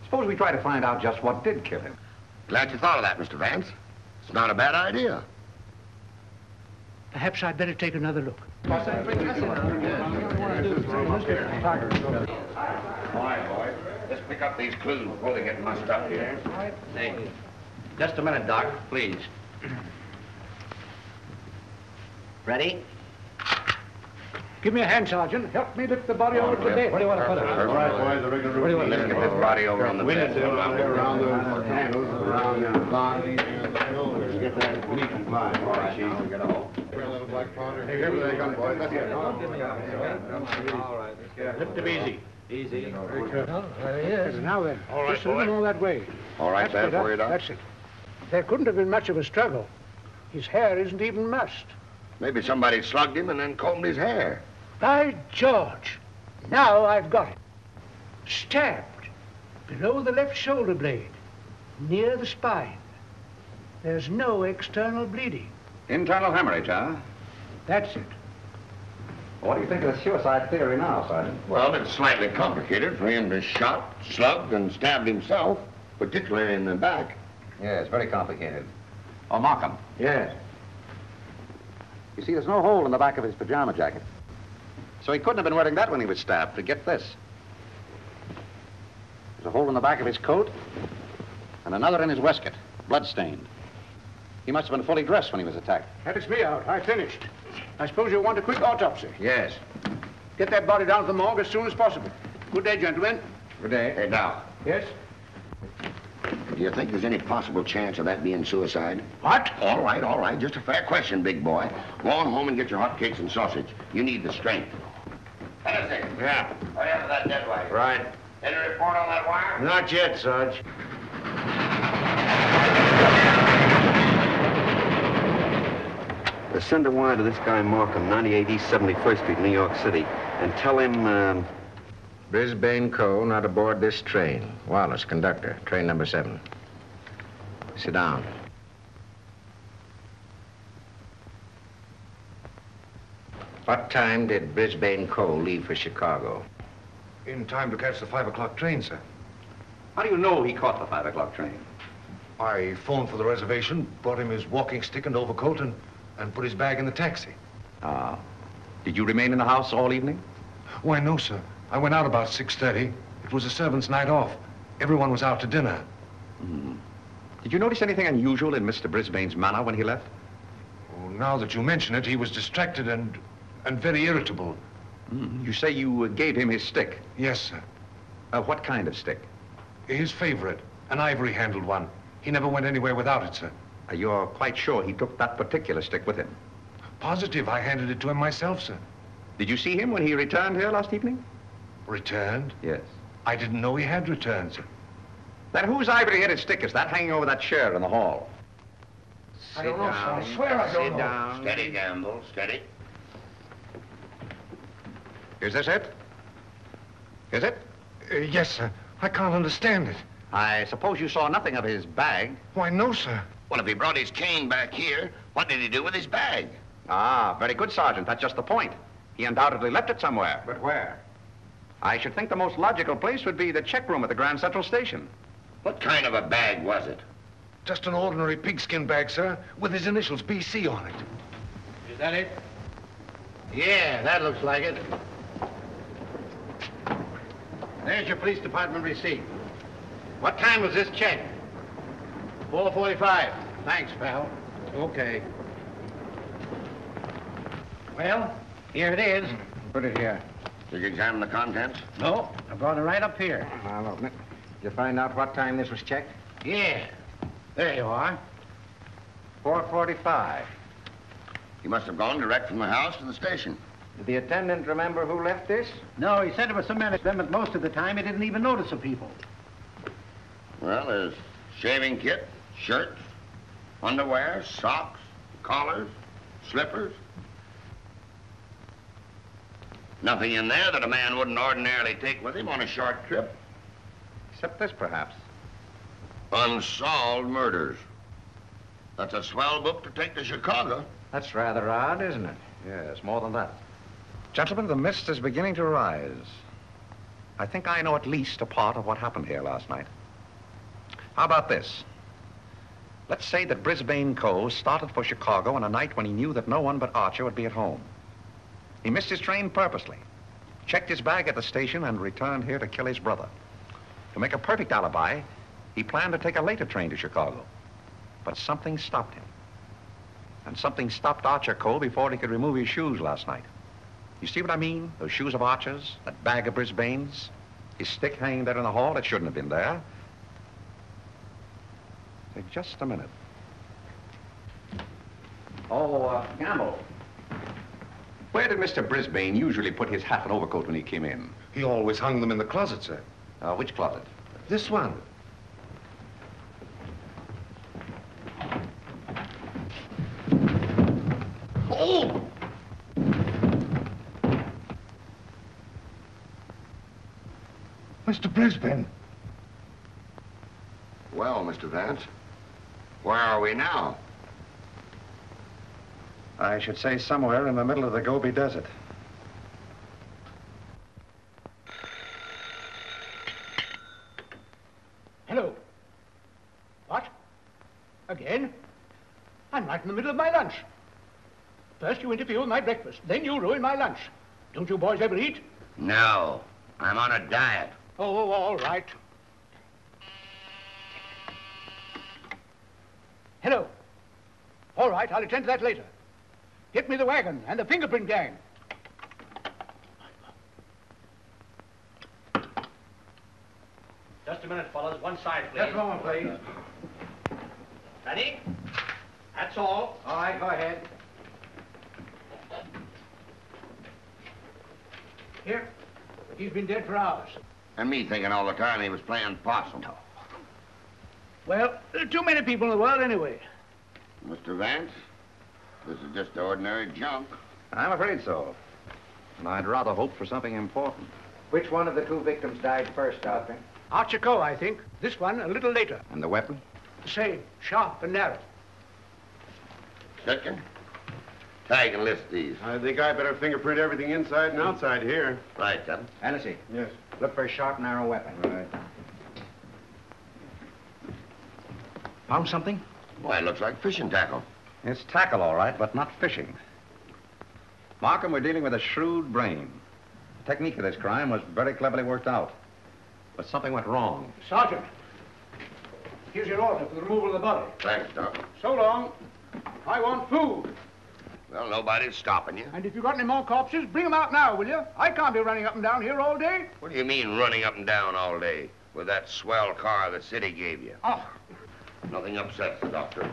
Speaker 8: Suppose we try to find out just what did kill him.
Speaker 16: Glad you thought of that, Mr. Vance. It's not a bad idea.
Speaker 9: Perhaps I'd better take another look.
Speaker 16: All right, boys. Let's pick up these clues before they get mussed up here.
Speaker 7: Hey, just a minute, Doc, please. Ready?
Speaker 9: Give me a hand, Sergeant. Help me lift the body over to bed.
Speaker 16: Where do you want to put it? All right, boys, the rigor routine. Let's get this body over on the bed.
Speaker 4: Around the handles, around the body. Let's get that neat and fine. All right, Chief. Get a hole. Hey, here they come, boys. That's it. All right.
Speaker 9: Lift him easy.
Speaker 7: Easy.
Speaker 9: There he is. Now then,
Speaker 16: All right,
Speaker 9: just a little more that way.
Speaker 16: All right,
Speaker 9: That's
Speaker 16: bad for you, Doc?
Speaker 9: That's it. There couldn't have been much of a struggle. His hair isn't even mussed.
Speaker 16: Maybe somebody slugged him and then combed his hair.
Speaker 9: By George, now I've got it. Stabbed below the left shoulder blade, near the spine. There's no external bleeding.
Speaker 8: Internal hemorrhage, huh?
Speaker 9: That's it.
Speaker 8: What do you think of the suicide theory now, Sergeant?
Speaker 16: Well, it's slightly complicated for him to shot, slugged, and stabbed himself, particularly in the back.
Speaker 8: Yeah, it's very complicated. Oh, Markham.
Speaker 16: Yes.
Speaker 8: You see, there's no hole in the back of his pajama jacket. So he couldn't have been wearing that when he was stabbed. Forget this. There's a hole in the back of his coat and another in his waistcoat, blood-stained. He must have been fully dressed when he was attacked.
Speaker 9: That is me out. I finished. I suppose you want a quick autopsy.
Speaker 8: Yes.
Speaker 9: Get that body down to the morgue as soon as possible. Good day, gentlemen.
Speaker 8: Good day.
Speaker 16: Hey, Doc.
Speaker 9: Yes?
Speaker 16: Do you think there's any possible chance of that being suicide?
Speaker 9: What?
Speaker 16: All right. Just a fair question, big boy. Go on home and get your hotcakes and sausage. You need the strength. Hennessy.
Speaker 14: Yeah.
Speaker 16: Hurry up with that dead wire.
Speaker 14: Right.
Speaker 16: Any report on that wire?
Speaker 14: Not yet, Sarge.
Speaker 20: Send a wire to this guy Markham, 98 East 71st Street, New York City, and tell him,
Speaker 7: Brisbane Co. not aboard this train. Wallace, conductor, train number 7. Sit down. What time did Brisbane Co. leave for Chicago?
Speaker 14: In time to catch the 5 o'clock train, sir.
Speaker 8: How do you know he caught the 5 o'clock train?
Speaker 14: I phoned for the reservation, brought him his walking stick and overcoat, and put his bag in the taxi.
Speaker 8: Ah. Did you remain in the house all evening?
Speaker 14: Why, no, sir. I went out about 6:30. It was a servant's night off. Everyone was out to dinner.
Speaker 8: Did you notice anything unusual in Mr. Brisbane's manner when he left?
Speaker 14: Oh, now that you mention it, he was distracted and very irritable.
Speaker 8: You say you gave him his stick?
Speaker 14: Yes, sir.
Speaker 8: What kind of stick?
Speaker 14: His favorite, an ivory-handled one. He never went anywhere without it, sir.
Speaker 8: You're quite sure he took that particular stick with him?
Speaker 14: Positive. I handed it to him myself, sir.
Speaker 8: Did you see him when he returned here last evening?
Speaker 14: Returned?
Speaker 8: Yes.
Speaker 14: I didn't know he had returned, sir.
Speaker 8: Then whose ivory-headed stick is that hanging over that chair in the hall?
Speaker 14: I don't know, sir. I swear I don't know.
Speaker 16: Sit down. Steady, Gamble. Steady.
Speaker 8: Is this it? Is it?
Speaker 14: Yes, sir. I can't understand it.
Speaker 8: I suppose you saw nothing of his bag?
Speaker 14: Why, no, sir.
Speaker 16: Well, if he brought his cane back here, what did he do with his bag?
Speaker 8: Ah, very good, Sergeant. That's just the point. He undoubtedly left it somewhere.
Speaker 7: But where?
Speaker 8: I should think the most logical place would be the check room at the Grand Central Station.
Speaker 16: What kind of a bag was it?
Speaker 14: Just an ordinary pigskin bag, sir, with his initials BC on it.
Speaker 7: Is that it? Yeah, that looks like it. There's your police department receipt. What time was this check? 4:45. Thanks, pal. Okay. Well, here it is.
Speaker 16: Put it here. Did you examine the contents?
Speaker 7: No, I brought it right up here.
Speaker 16: I'll open it.
Speaker 7: Did you find out what time this was checked? Yeah. There you are. 4:45.
Speaker 16: He must have gone direct from the house to the station.
Speaker 7: Did the attendant remember who left this? No, he said it was some men, but most of the time he didn't even notice the people.
Speaker 16: Well, there's shaving kit, shirts, underwear, socks, collars, slippers. Nothing in there that a man wouldn't ordinarily take with him on a short trip.
Speaker 8: Except this, perhaps.
Speaker 16: Unsolved murders. That's a swell book to take to Chicago.
Speaker 7: That's rather odd, isn't it?
Speaker 8: Yes, more than that. Gentlemen, the mist is beginning to rise. I think I know at least a part of what happened here last night. How about this? Let's say that Brisbane Co. started for Chicago on a night when he knew that no one but Archer would be at home. He missed his train purposely, checked his bag at the station, and returned here to kill his brother. To make a perfect alibi, he planned to take a later train to Chicago. But something stopped him. And something stopped Archer Co. before he could remove his shoes last night. You see what I mean? Those shoes of Archer's, that bag of Brisbane's, his stick hanging there in the hall, it shouldn't have been there. Say, just a minute. Oh, Gamble. Where did Mr. Brisbane usually put his hat and overcoat when he came in?
Speaker 14: He always hung them in the closet, sir.
Speaker 8: Which closet?
Speaker 14: This one.
Speaker 16: Oh!
Speaker 14: Mr. Brisbane.
Speaker 16: Well, Mr. Vance, where are we now?
Speaker 8: I should say somewhere in the middle of the Gobi Desert.
Speaker 9: Hello. What? Again? I'm right in the middle of my lunch. First you interfere with my breakfast, then you ruin my lunch. Don't you boys ever eat?
Speaker 16: No, I'm on a diet.
Speaker 9: Oh, all right. Hello. All right, I'll attend to that later. Get me the wagon and the fingerprint gang.
Speaker 18: Just a minute, fellas. One side, please.
Speaker 14: Just a moment, please.
Speaker 7: Ready? That's all.
Speaker 10: All right, go ahead.
Speaker 9: Here. He's been dead for hours.
Speaker 16: And me thinking all the time he was playing possum.
Speaker 9: Well, there are too many people in the world anyway.
Speaker 16: Mr. Vance, this is just ordinary junk.
Speaker 8: I'm afraid so. And I'd rather hope for something important.
Speaker 7: Which one of the two victims died first, Doctor?
Speaker 9: Archer Coe, I think. This one a little later.
Speaker 8: And the weapon?
Speaker 9: The same, sharp and narrow.
Speaker 16: Second, tag and list these.
Speaker 4: I think I better fingerprint everything inside and outside here.
Speaker 16: Right, Captain.
Speaker 7: Hennessy.
Speaker 4: Yes.
Speaker 7: Look for a sharp, narrow weapon.
Speaker 8: Right. Found something?
Speaker 16: Why, it looks like fishing tackle.
Speaker 8: It's tackle, all right, but not fishing. Markham, we're dealing with a shrewd brain. The technique of this crime was very cleverly worked out. But something went wrong.
Speaker 9: Sergeant, here's your order for the removal of the body.
Speaker 16: Thanks, Doc.
Speaker 9: So long. I want food.
Speaker 16: Well, nobody's stopping you.
Speaker 9: And if you've got any more corpses, bring them out now, will you? I can't be running up and down here all day.
Speaker 16: What do you mean running up and down all day with that swell car the city gave you?
Speaker 9: Oh.
Speaker 16: Nothing upsets the doctor.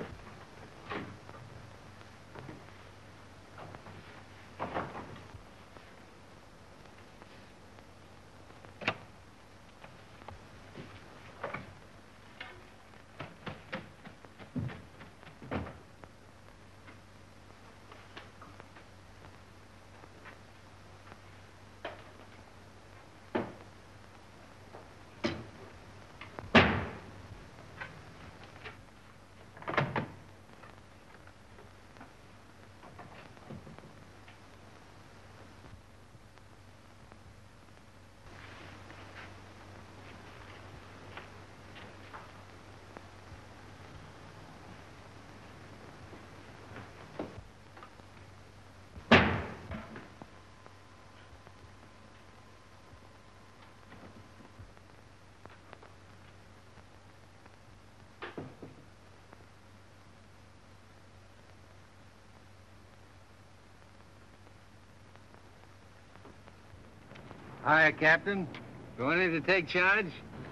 Speaker 7: Hi, Captain. Going in to take charge?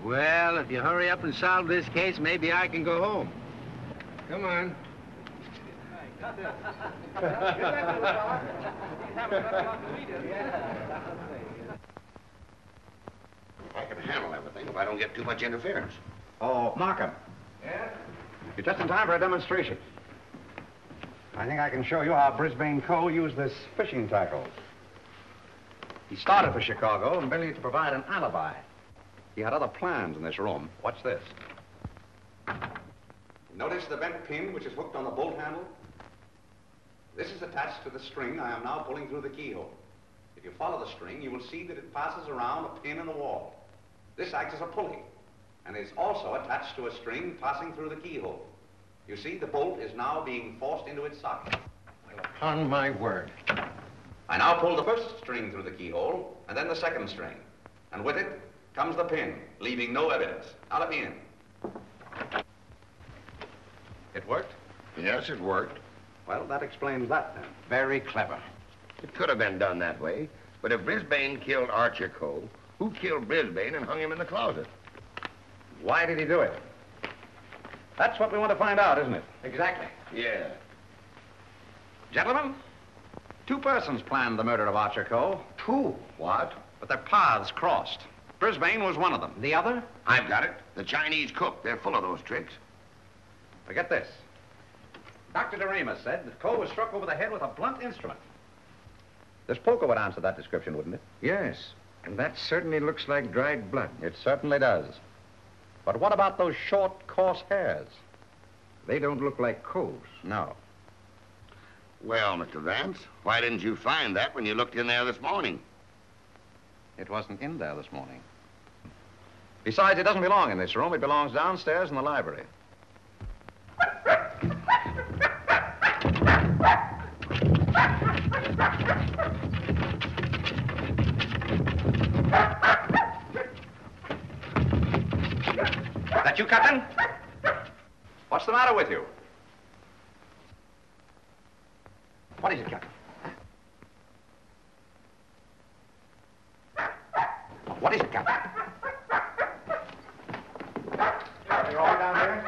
Speaker 7: Well, if you hurry up and solve this case, maybe I can go home. Come on.
Speaker 16: I can handle everything if I don't get too much interference.
Speaker 8: Oh, Markham.
Speaker 7: Yeah?
Speaker 8: You're just in time for a demonstration. I think I can show you how Brisbane Coe used this fishing tackle. He started for Chicago and merely to provide an alibi. He had other plans in this room. Watch this. Notice the bent pin which is hooked on the bolt handle? This is attached to the string I am now pulling through the keyhole. If you follow the string, you will see that it passes around a pin in the wall. This acts as a pulley, and is also attached to a string passing through the keyhole. You see, the bolt is now being forced into its socket.
Speaker 7: Well, upon my word.
Speaker 8: I now pull the first string through the keyhole, and then the second string. And with it comes the pin, leaving no evidence. Now let me in. It worked?
Speaker 16: Yes, it worked.
Speaker 8: Well, that explains that then. Very clever.
Speaker 16: It could have been done that way, but if Brisbane killed Archer Coe, who killed Brisbane and hung him in the closet?
Speaker 8: Why did he do it? That's what we want to find out, isn't it?
Speaker 7: Exactly.
Speaker 16: Yeah.
Speaker 8: Gentlemen, two persons planned the murder of Archer Coe.
Speaker 7: Two?
Speaker 8: What? But their paths crossed. Brisbane was one of them.
Speaker 7: The other?
Speaker 16: I've got it. The Chinese cook. They're full of those tricks.
Speaker 8: Forget this. Dr. DeRamus said that Coe was struck over the head with a blunt instrument. This poker would answer that description, wouldn't it?
Speaker 7: Yes. And that certainly looks like dried blood.
Speaker 8: It certainly does. But what about those short, coarse hairs?
Speaker 7: They don't look like Coe's.
Speaker 8: No.
Speaker 16: Well, Mr. Vance, why didn't you find that when you looked in there this morning?
Speaker 8: It wasn't in there this morning. Besides, it doesn't belong in this room. It belongs downstairs in the library. That you, Captain? What's the matter with you? What is it, Captain? What is it, Captain?
Speaker 7: You're all down here?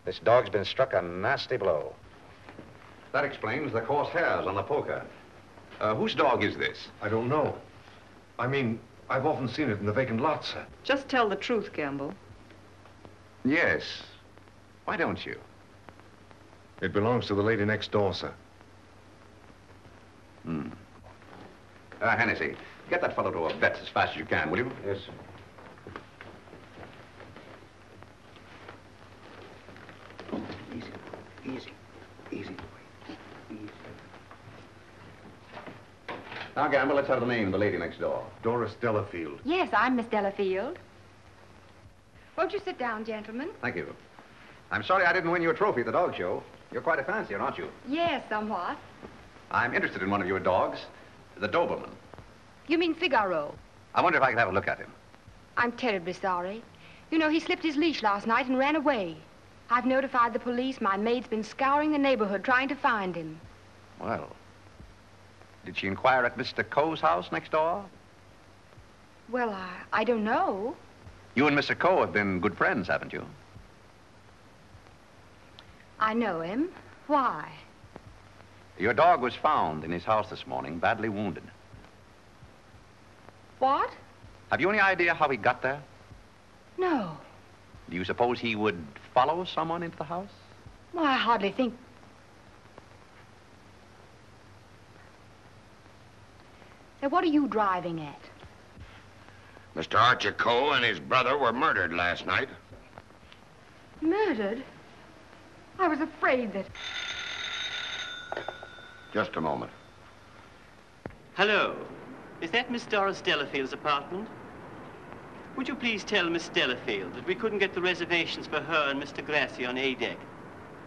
Speaker 8: This dog's been struck a nasty blow. That explains the coarse hairs on the poker. Whose dog is this?
Speaker 11: I don't know. I mean, I've often seen it in the vacant lot, sir.
Speaker 17: Just tell the truth, Gamble.
Speaker 8: Yes. Why don't you?
Speaker 11: It belongs to the lady next door, sir.
Speaker 8: Hmm. Hennessy, get that fellow to a vet as fast as you can, will you?
Speaker 11: Yes, sir.
Speaker 10: Easy.
Speaker 8: Now, Gamble, let's have the name of the lady next door.
Speaker 11: Doris Delafield.
Speaker 12: Yes, I'm Miss Delafield. Won't you sit down, gentlemen?
Speaker 8: Thank you. I'm sorry I didn't win you a trophy at the dog show. You're quite a fancier, aren't you?
Speaker 12: Yes, somewhat.
Speaker 8: I'm interested in one of your dogs, the Doberman.
Speaker 12: You mean Figaro?
Speaker 8: I wonder if I could have a look at him.
Speaker 12: I'm terribly sorry. You know, he slipped his leash last night and ran away. I've notified the police. My maid's been scouring the neighborhood trying to find him.
Speaker 8: Well, did she inquire at Mr. Coe's house next door?
Speaker 12: Well, I don't know.
Speaker 8: You and Mr. Coe have been good friends, haven't you?
Speaker 12: I know him. Why?
Speaker 8: Your dog was found in his house this morning, badly wounded.
Speaker 12: What?
Speaker 8: Have you any idea how he got there?
Speaker 12: No.
Speaker 8: Do you suppose he would follow someone into the house?
Speaker 12: Well, I hardly think... Now, what are you driving at?
Speaker 16: Mr. Archer Coe and his brother were murdered last night.
Speaker 12: Murdered? I was afraid that...
Speaker 16: Just a moment.
Speaker 21: Hello. Is that Miss Doris Delafield's apartment? Would you please tell Miss Delafield that we couldn't get the reservations for her and Mr. Grassy on A deck,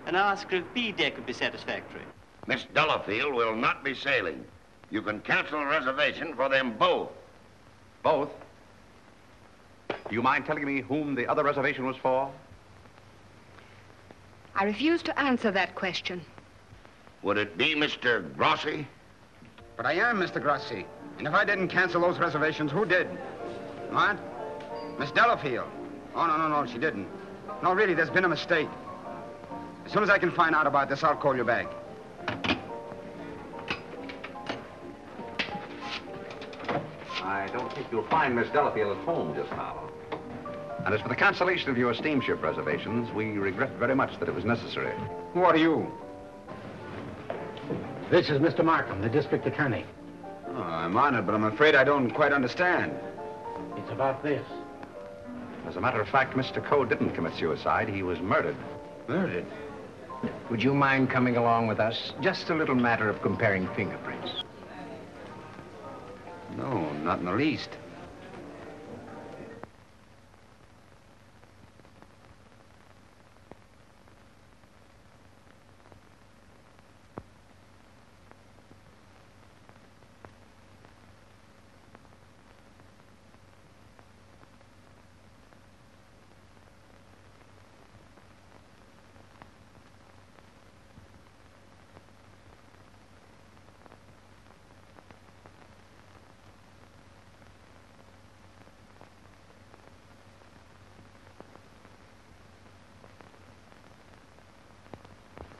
Speaker 21: and ask her if B deck would be satisfactory?
Speaker 16: Miss Delafield will not be sailing. You can cancel a reservation for them both.
Speaker 8: Both? Do you mind telling me whom the other reservation was for?
Speaker 12: I refuse to answer that question.
Speaker 16: Would it be Mr. Grossi?
Speaker 4: But I am Mr. Grossi. And if I didn't cancel those reservations, who did? What? Miss Delafield. Oh, no, she didn't. No, really, there's been a mistake. As soon as I can find out about this, I'll call you back.
Speaker 8: I don't think you'll find Miss Delafield at home just now. And as for the cancellation of your steamship reservations, we regret very much that it was necessary.
Speaker 4: Who are you?
Speaker 9: This is Mr. Markham, the district attorney.
Speaker 4: Oh, I'm honored, but I'm afraid I don't quite understand.
Speaker 9: It's about this.
Speaker 8: As a matter of fact, Mr. Coe didn't commit suicide. He was murdered.
Speaker 14: Murdered? Would you mind coming along with us? Just a little matter of comparing fingerprints.
Speaker 4: No, not in the least.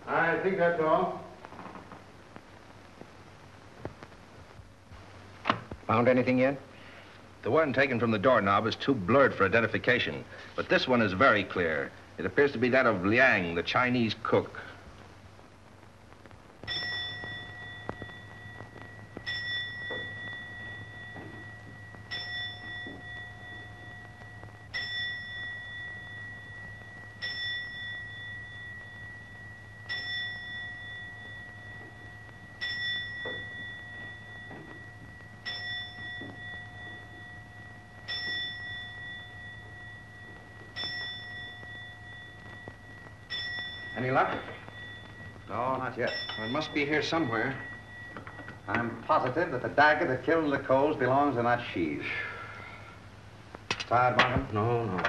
Speaker 14: I think that's all. Found anything yet?
Speaker 22: The one taken from the doorknob is too blurred for identification, but this one is very clear. It appears to be that of Liang, the Chinese cook.
Speaker 8: Any luck? No, not yet. Well, it must be here somewhere. I'm positive that the dagger that killed the Coles belongs in that sheath. Tired, Markham?
Speaker 11: No.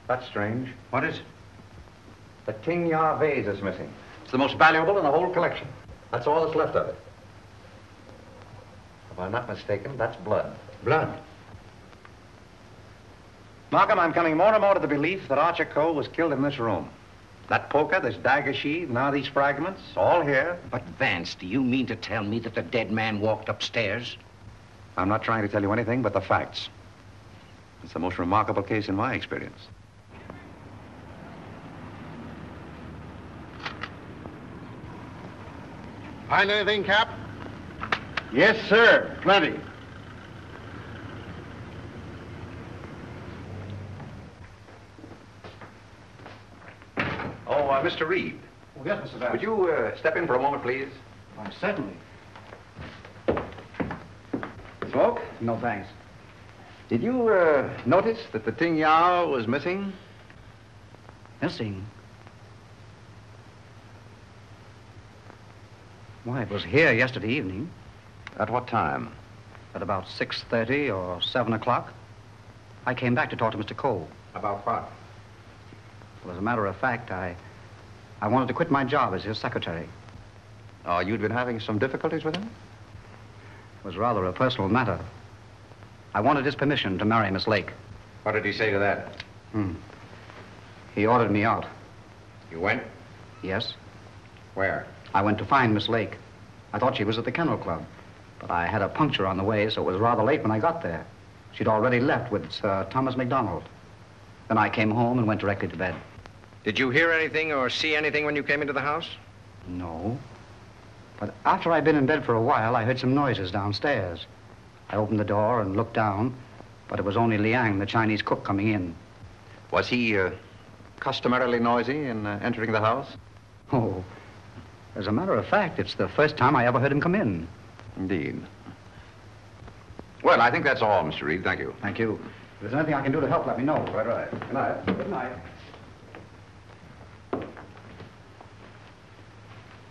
Speaker 8: That's strange.
Speaker 10: What is it?
Speaker 8: The Ting Ya vase is missing. It's the most valuable in the whole collection. That's all that's left of it. If I'm not mistaken, that's blood.
Speaker 10: Blood.
Speaker 8: Markham, I'm coming more and more to the belief that Archer Cole was killed in this room. That poker, this dagger sheath, now these fragments, all here.
Speaker 10: But, Vance, do you mean to tell me that the dead man walked upstairs?
Speaker 8: I'm not trying to tell you anything but the facts. It's the most remarkable case in my experience.
Speaker 14: Find anything, Cap?
Speaker 4: Yes, sir. Plenty.
Speaker 8: Oh, Mr. Reed.
Speaker 9: Oh, yes, Mr. Vance.
Speaker 8: Would you step in for a moment, please?
Speaker 9: Why, certainly.
Speaker 8: Smoke?
Speaker 9: No, thanks.
Speaker 8: Did you notice that the Ting Yao was missing?
Speaker 10: Missing? Why, it was here yesterday evening.
Speaker 8: At what time?
Speaker 10: At about 6:30 or 7 o'clock. I came back to talk to Mr. Cole.
Speaker 8: About what?
Speaker 10: Well, as a matter of fact, I wanted to quit my job as his secretary.
Speaker 8: Oh, you'd been having some difficulties with him?
Speaker 10: It was rather a personal matter. I wanted his permission to marry Miss Lake.
Speaker 8: What did he say to that?
Speaker 10: He ordered me out.
Speaker 8: You went?
Speaker 10: Yes.
Speaker 8: Where?
Speaker 10: I went to find Miss Lake. I thought she was at the Kennel Club, but I had a puncture on the way, so it was rather late when I got there. She'd already left with Sir Thomas MacDonald. Then I came home and went directly to bed.
Speaker 22: Did you hear anything or see anything when you came into the house?
Speaker 10: No. But after I'd been in bed for a while, I heard some noises downstairs. I opened the door and looked down, but it was only Liang, the Chinese cook, coming in.
Speaker 8: Was he customarily noisy in entering the house?
Speaker 10: Oh, as a matter of fact, it's the first time I ever heard him come in.
Speaker 8: Indeed. Well, I think that's all, Mr. Reed. Thank you.
Speaker 10: Thank you. If there's anything I can do to help, let me know.
Speaker 8: Quite right. Good night.
Speaker 10: Good night.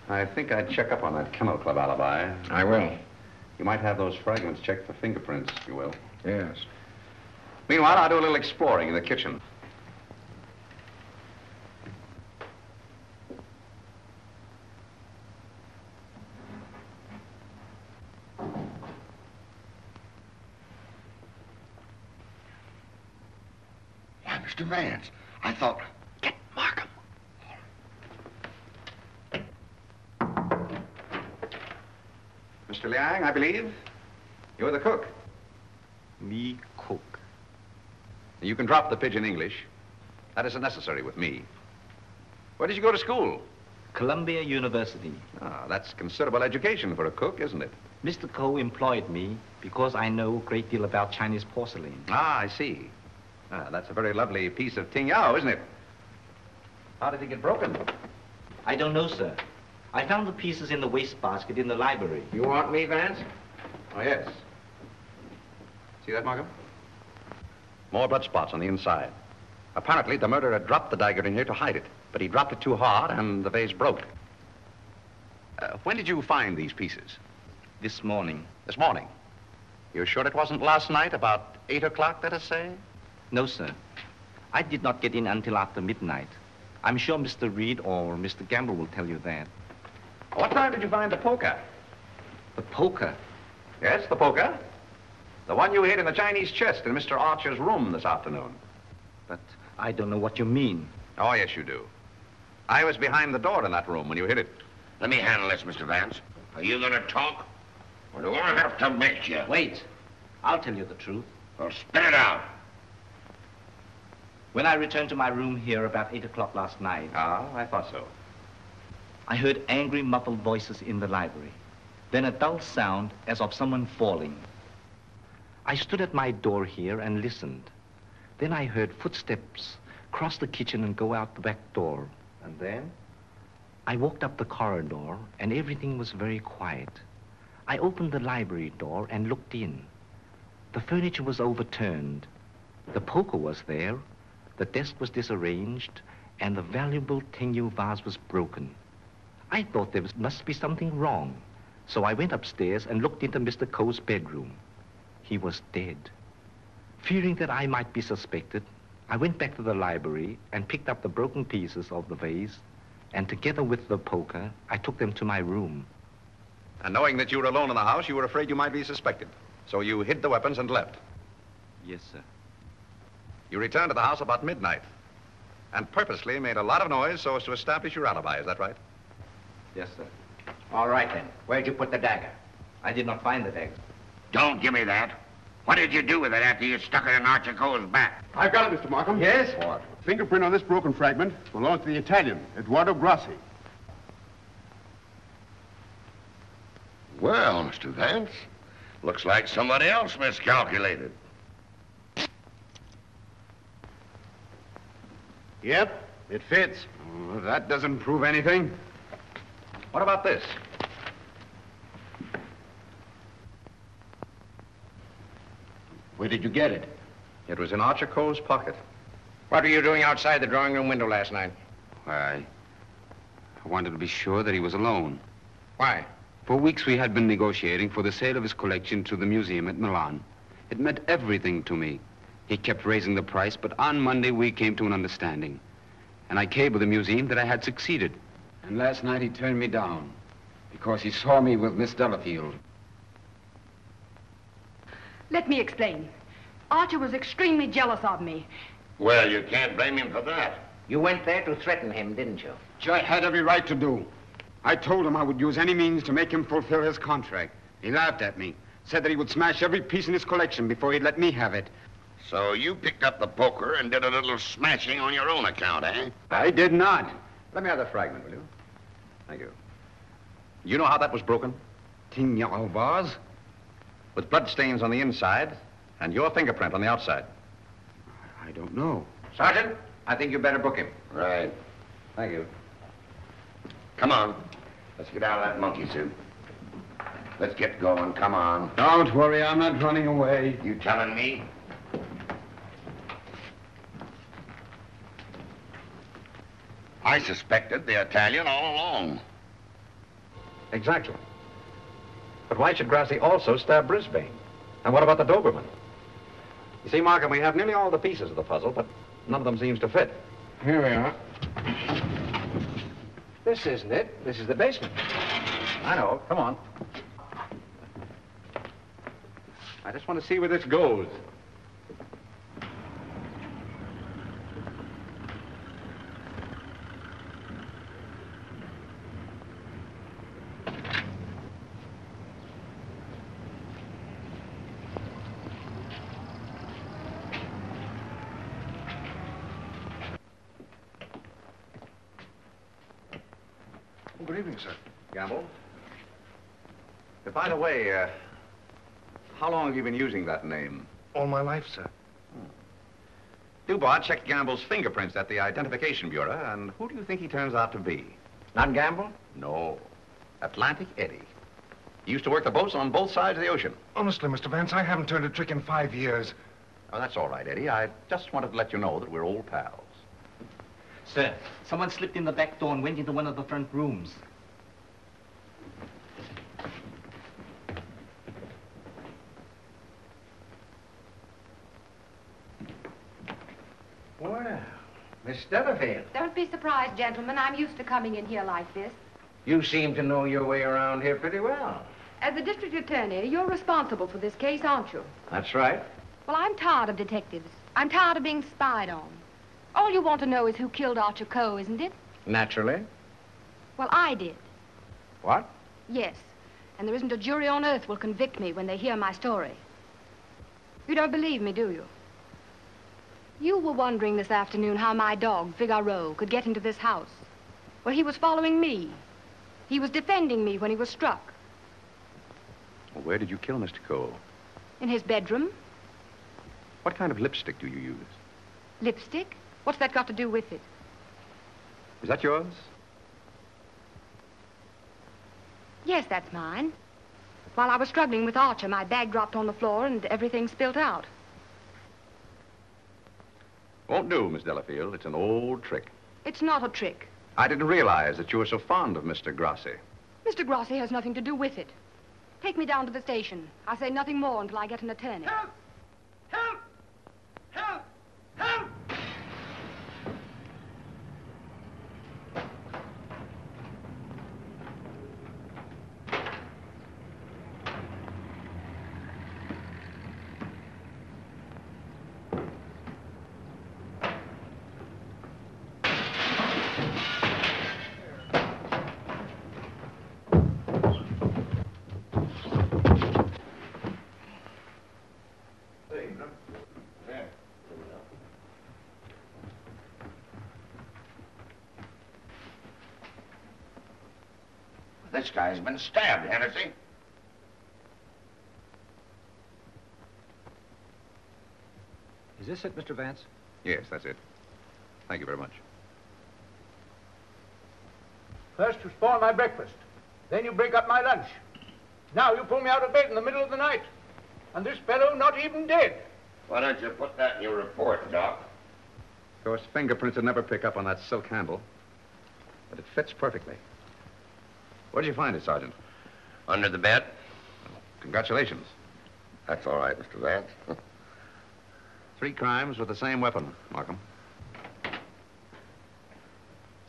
Speaker 8: I think I'd check up on that Kennel Club alibi.
Speaker 22: I will.
Speaker 8: You might have those fragments checked for fingerprints, if you will.
Speaker 22: Yes.
Speaker 8: Meanwhile, I'll do a little exploring in the kitchen.
Speaker 16: Why, Mr. Vance, I thought... Get Markham.
Speaker 8: Mr. Liang, I believe. You're the cook.
Speaker 13: Me cook.
Speaker 8: You can drop the pidgin English. That isn't necessary with me. Where did you go to school?
Speaker 13: Columbia University.
Speaker 8: Ah, that's considerable education for a cook, isn't it?
Speaker 13: Mr. Coe employed me because I know a great deal about Chinese porcelain.
Speaker 8: Ah, I see. Ah, that's a very lovely piece of Ting Yao, isn't it? How did it get broken?
Speaker 13: I don't know, sir. I found the pieces in the wastebasket in the library.
Speaker 22: You want me, Vance?
Speaker 8: Oh, yes. See that, Markham? More blood spots on the inside. Apparently, the murderer dropped the dagger in here to hide it, but he dropped it too hard and the vase broke. When did you find these pieces?
Speaker 13: This morning.
Speaker 8: This morning? You're sure it wasn't last night, about 8 o'clock, let us say?
Speaker 13: No, sir. I did not get in until after midnight. I'm sure Mr. Reed or Mr. Gamble will tell you that.
Speaker 8: What time did you find the poker?
Speaker 13: The poker?
Speaker 8: Yes, the poker. The one you hid in the Chinese chest in Mr. Archer's room this afternoon.
Speaker 13: But I don't know what you mean.
Speaker 8: Oh, yes, you do. I was behind the door in that room when you hid it.
Speaker 16: Let me handle this, Mr. Vance. Are you going to talk? Or do I have to make you?
Speaker 13: Wait. I'll tell you the truth.
Speaker 16: Well, spit it out.
Speaker 13: When I returned to my room here about 8 o'clock last night...
Speaker 8: Ah, I thought so.
Speaker 13: I heard angry, muffled voices in the library. Then a dull sound as of someone falling. I stood at my door here and listened. Then I heard footsteps cross the kitchen and go out the back door.
Speaker 8: And then?
Speaker 13: I walked up the corridor and everything was very quiet. I opened the library door and looked in. The furniture was overturned. The poker was there. The desk was disarranged, and the valuable Ting Yao vase was broken. I thought there must be something wrong, so I went upstairs and looked into Mr. Coe's bedroom. He was dead. Fearing that I might be suspected, I went back to the library and picked up the broken pieces of the vase, and together with the poker, I took them to my room.
Speaker 8: And knowing that you were alone in the house, you were afraid you might be suspected. So you hid the weapons and left.
Speaker 13: Yes, sir.
Speaker 8: You returned to the house about midnight and purposely made a lot of noise so as to establish your alibi. Is that right?
Speaker 22: Yes, sir.
Speaker 2: All right, then. Where'd you put the dagger?
Speaker 13: I did not find the dagger.
Speaker 16: Don't give me that. What did you do with it after you stuck it in Archer Cole's back?
Speaker 4: I've got it, Mr. Markham.
Speaker 14: Yes?
Speaker 4: What? Fingerprint on this broken fragment belongs to the Italian, Eduardo Grassi.
Speaker 16: Well, Mr. Vance, looks like somebody else miscalculated.
Speaker 14: Yep, it fits.
Speaker 4: Oh, that doesn't prove anything.
Speaker 8: What about this?
Speaker 4: Where did you get it?
Speaker 8: It was in Archer Cole's pocket.
Speaker 14: What were you doing outside the drawing room window last night?
Speaker 4: Why, I wanted to be sure that he was alone.
Speaker 14: Why?
Speaker 4: For weeks we had been negotiating for the sale of his collection to the museum at Milan. It meant everything to me. He kept raising the price, but on Monday we came to an understanding. And I cabled the museum that I had succeeded. And last night he turned me down because he saw me with Miss Delafield.
Speaker 12: Let me explain. Archer was extremely jealous of me.
Speaker 16: Well, you can't blame him for that.
Speaker 2: You went there to threaten him, didn't you?
Speaker 4: Which I had every right to do. I told him I would use any means to make him fulfill his contract. He laughed at me, said that he would smash every piece in his collection before he'd let me have it.
Speaker 16: So you picked up the poker and did a little smashing on your own account, eh?
Speaker 4: I did not.
Speaker 8: Let me have the fragment, will you? Thank you. You know how that was broken?
Speaker 4: Tignol vase?
Speaker 8: With blood stains on the inside and your fingerprint on the outside.
Speaker 4: I don't know.
Speaker 8: Sergeant, I think you better book him.
Speaker 16: Right.
Speaker 8: Thank you.
Speaker 16: Come on. Let's get out of that monkey suit. Let's get going. Come on.
Speaker 4: Don't worry, I'm not running away.
Speaker 16: You telling me? I suspected the Italian all along.
Speaker 8: Exactly. But why should Grassi also stab Brisbane? And what about the Doberman? You see, Markham, we have nearly all the pieces of the puzzle, but none of them seems to fit.
Speaker 14: Here we are. This isn't it. This is the basement.
Speaker 8: I know. Come on. I just want to see where this goes.
Speaker 14: Good evening, sir.
Speaker 8: Gamble. By the way, how long have you been using that name?
Speaker 14: All my life, sir.
Speaker 8: Dubois checked Gamble's fingerprints at the Identification Bureau, and who do you think he turns out to be?
Speaker 14: Not Gamble?
Speaker 8: No. Atlantic Eddie. He used to work the boats on both sides of the ocean.
Speaker 14: Honestly, Mr. Vance, I haven't turned a trick in 5 years.
Speaker 8: Oh, that's all right, Eddie. I just wanted to let you know that we're old pals.
Speaker 13: Sir, someone slipped in the back door and went into one of the front rooms.
Speaker 14: Well, Miss Delafield,
Speaker 12: Don't be surprised, gentlemen. I'm used to coming in here like this.
Speaker 14: you seem to know your way around here pretty well.
Speaker 12: As the district attorney, you're responsible for this case, aren't you?
Speaker 14: That's right.
Speaker 12: Well, I'm tired of detectives. I'm tired of being spied on. All you want to know is who killed Archer Coe, isn't it?
Speaker 14: Naturally.
Speaker 12: Well, I did.
Speaker 14: What?
Speaker 12: Yes. And there isn't a jury on earth will convict me when they hear my story. You don't believe me, do you? You were wondering this afternoon how my dog, Figaro, could get into this house. Well, he was following me. He was defending me when he was struck.
Speaker 8: Well, where did you kill Mr. Cole?
Speaker 12: In his bedroom.
Speaker 8: What kind of lipstick do you use?
Speaker 12: Lipstick? What's that got to do with it?
Speaker 8: Is that yours?
Speaker 12: Yes, that's mine. While I was struggling with Archer, my bag dropped on the floor and everything spilt out.
Speaker 8: Won't do, Miss Delafield. It's an old trick.
Speaker 12: It's not a trick.
Speaker 8: I didn't realize that you were so fond of Mr. Grassi.
Speaker 12: Mr. Grassi has nothing to do with it. Take me down to the station. I'll say nothing more until I get an attorney.
Speaker 3: Help! Help! Help! Help!
Speaker 16: This guy's been stabbed, hasn't he?
Speaker 19: Is this it, Mr. Vance?
Speaker 8: Yes, that's it. Thank you very much.
Speaker 9: First you spoil my breakfast. Then you break up my lunch. Now you pull me out of bed in the middle of the night. And this fellow not even dead.
Speaker 16: Why don't you put that in your report, Doc?
Speaker 8: Of course, fingerprints would never pick up on that silk handle. But it fits perfectly. Where did you find it, Sergeant?
Speaker 16: Under the bed.
Speaker 8: Congratulations.
Speaker 16: That's all right, Mr. Vance.
Speaker 8: 3 crimes with the same weapon, Markham.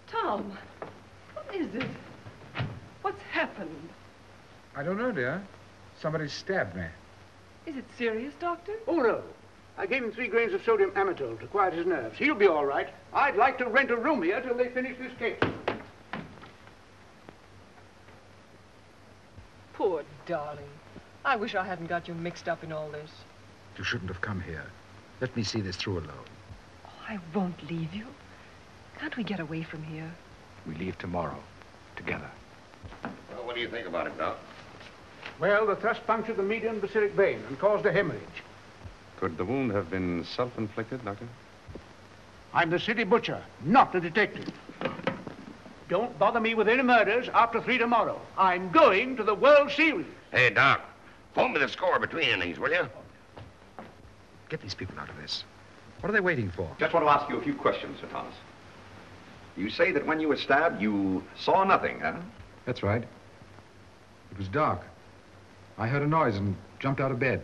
Speaker 17: Tom, what is it? What's happened?
Speaker 19: I don't know, dear. Somebody stabbed me.
Speaker 17: Is it serious, Doctor?
Speaker 9: Oh, no. I gave him 3 grains of sodium amytal to quiet his nerves. He'll be all right. I'd like to rent a room here till they finish this case.
Speaker 17: Poor darling. I wish I hadn't got you mixed up in all this.
Speaker 19: You shouldn't have come here. Let me see this through alone.
Speaker 17: Oh, I won't leave you. Can't we get away from here?
Speaker 19: We leave tomorrow. Together.
Speaker 16: Well, what do you think about it, Doc?
Speaker 9: Well, the thrust punctured the median basilic vein and caused a hemorrhage.
Speaker 8: Could the wound have been self-inflicted, Doctor?
Speaker 9: I'm the city butcher, not the detective. Don't bother me with any murders after 3 tomorrow. I'm going to the World Series.
Speaker 16: Hey, Doc, phone me the score between innings, will you?
Speaker 19: Get these people out of this. What are they waiting for?
Speaker 8: Just want to ask you a few questions, Sir Thomas. You say that when you were stabbed, you saw nothing, huh?
Speaker 19: That's right. It was dark. I heard a noise and jumped out of bed.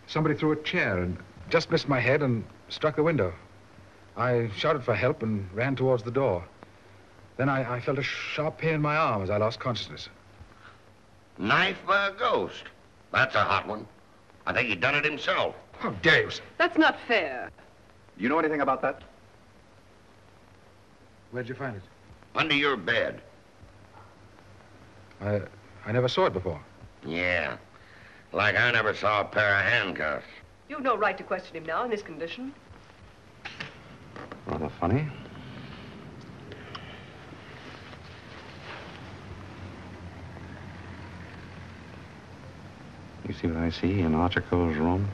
Speaker 19: Somebody threw a chair and just missed my head and struck the window. I shouted for help and ran towards the door. Then I felt a sharp pain in my arm as I lost consciousness.
Speaker 16: Knife by a ghost. That's a hot one. I think he done it himself.
Speaker 19: How dare you, sir?
Speaker 17: That's not fair.
Speaker 8: Do you know anything about that?
Speaker 19: Where'd you find it?
Speaker 16: Under your bed.
Speaker 19: I never saw it before.
Speaker 16: Yeah. Like I never saw a pair of handcuffs.
Speaker 17: You've no right to question him now in this condition.
Speaker 8: Rather funny. You see what I see in Archer Coe's room?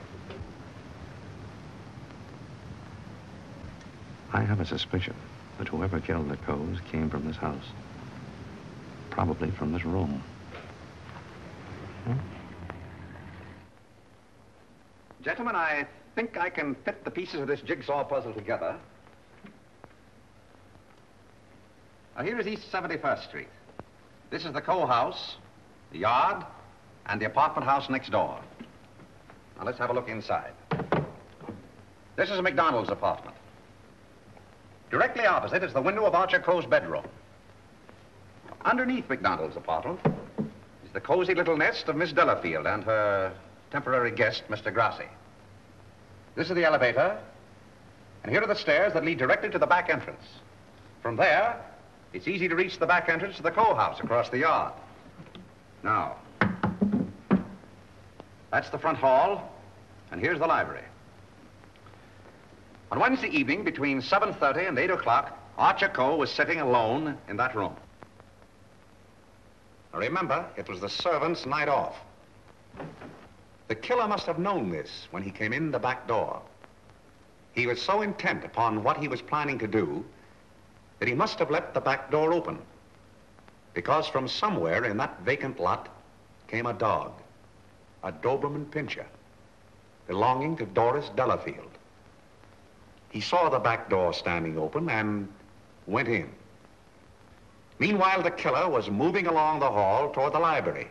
Speaker 8: I have a suspicion that whoever killed the Coes came from this house. Probably from this room. Gentlemen, I think I can fit the pieces of this jigsaw puzzle together. Now, here is East 71st Street. This is the Coe house, the yard, and the apartment house next door. Now, let's have a look inside. This is McDonald's apartment. Directly opposite is the window of Archer Coe's bedroom. Underneath McDonald's apartment is the cozy little nest of Miss Delafield and her temporary guest, Mr. Grassi. This is the elevator, and here are the stairs that lead directly to the back entrance. From there, it's easy to reach the back entrance to the Coe house across the yard. Now, that's the front hall, and here's the library. On Wednesday evening, between 7:30 and 8 o'clock, Archer Coe was sitting alone in that room. Now remember, it was the servant's night off. The killer must have known this when he came in the back door. He was so intent upon what he was planning to do that he must have left the back door open, because from somewhere in that vacant lot came a dog, a Doberman Pinscher, belonging to Doris Delafield. He saw the back door standing open and went in. Meanwhile, the killer was moving along the hall toward the library,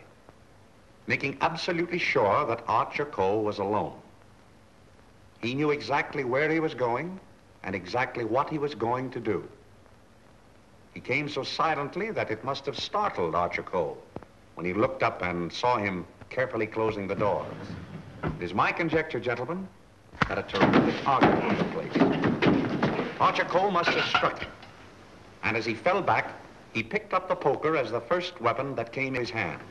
Speaker 8: making absolutely sure that Archer Coe was alone. He knew exactly where he was going and exactly what he was going to do. He came so silently that it must have startled Archer Coe when he looked up and saw him carefully closing the doors. It is my conjecture, gentlemen, that a terrific argument took place. Archer Coe must have struck him, and as he fell back, he picked up the poker as the first weapon that came in his hand.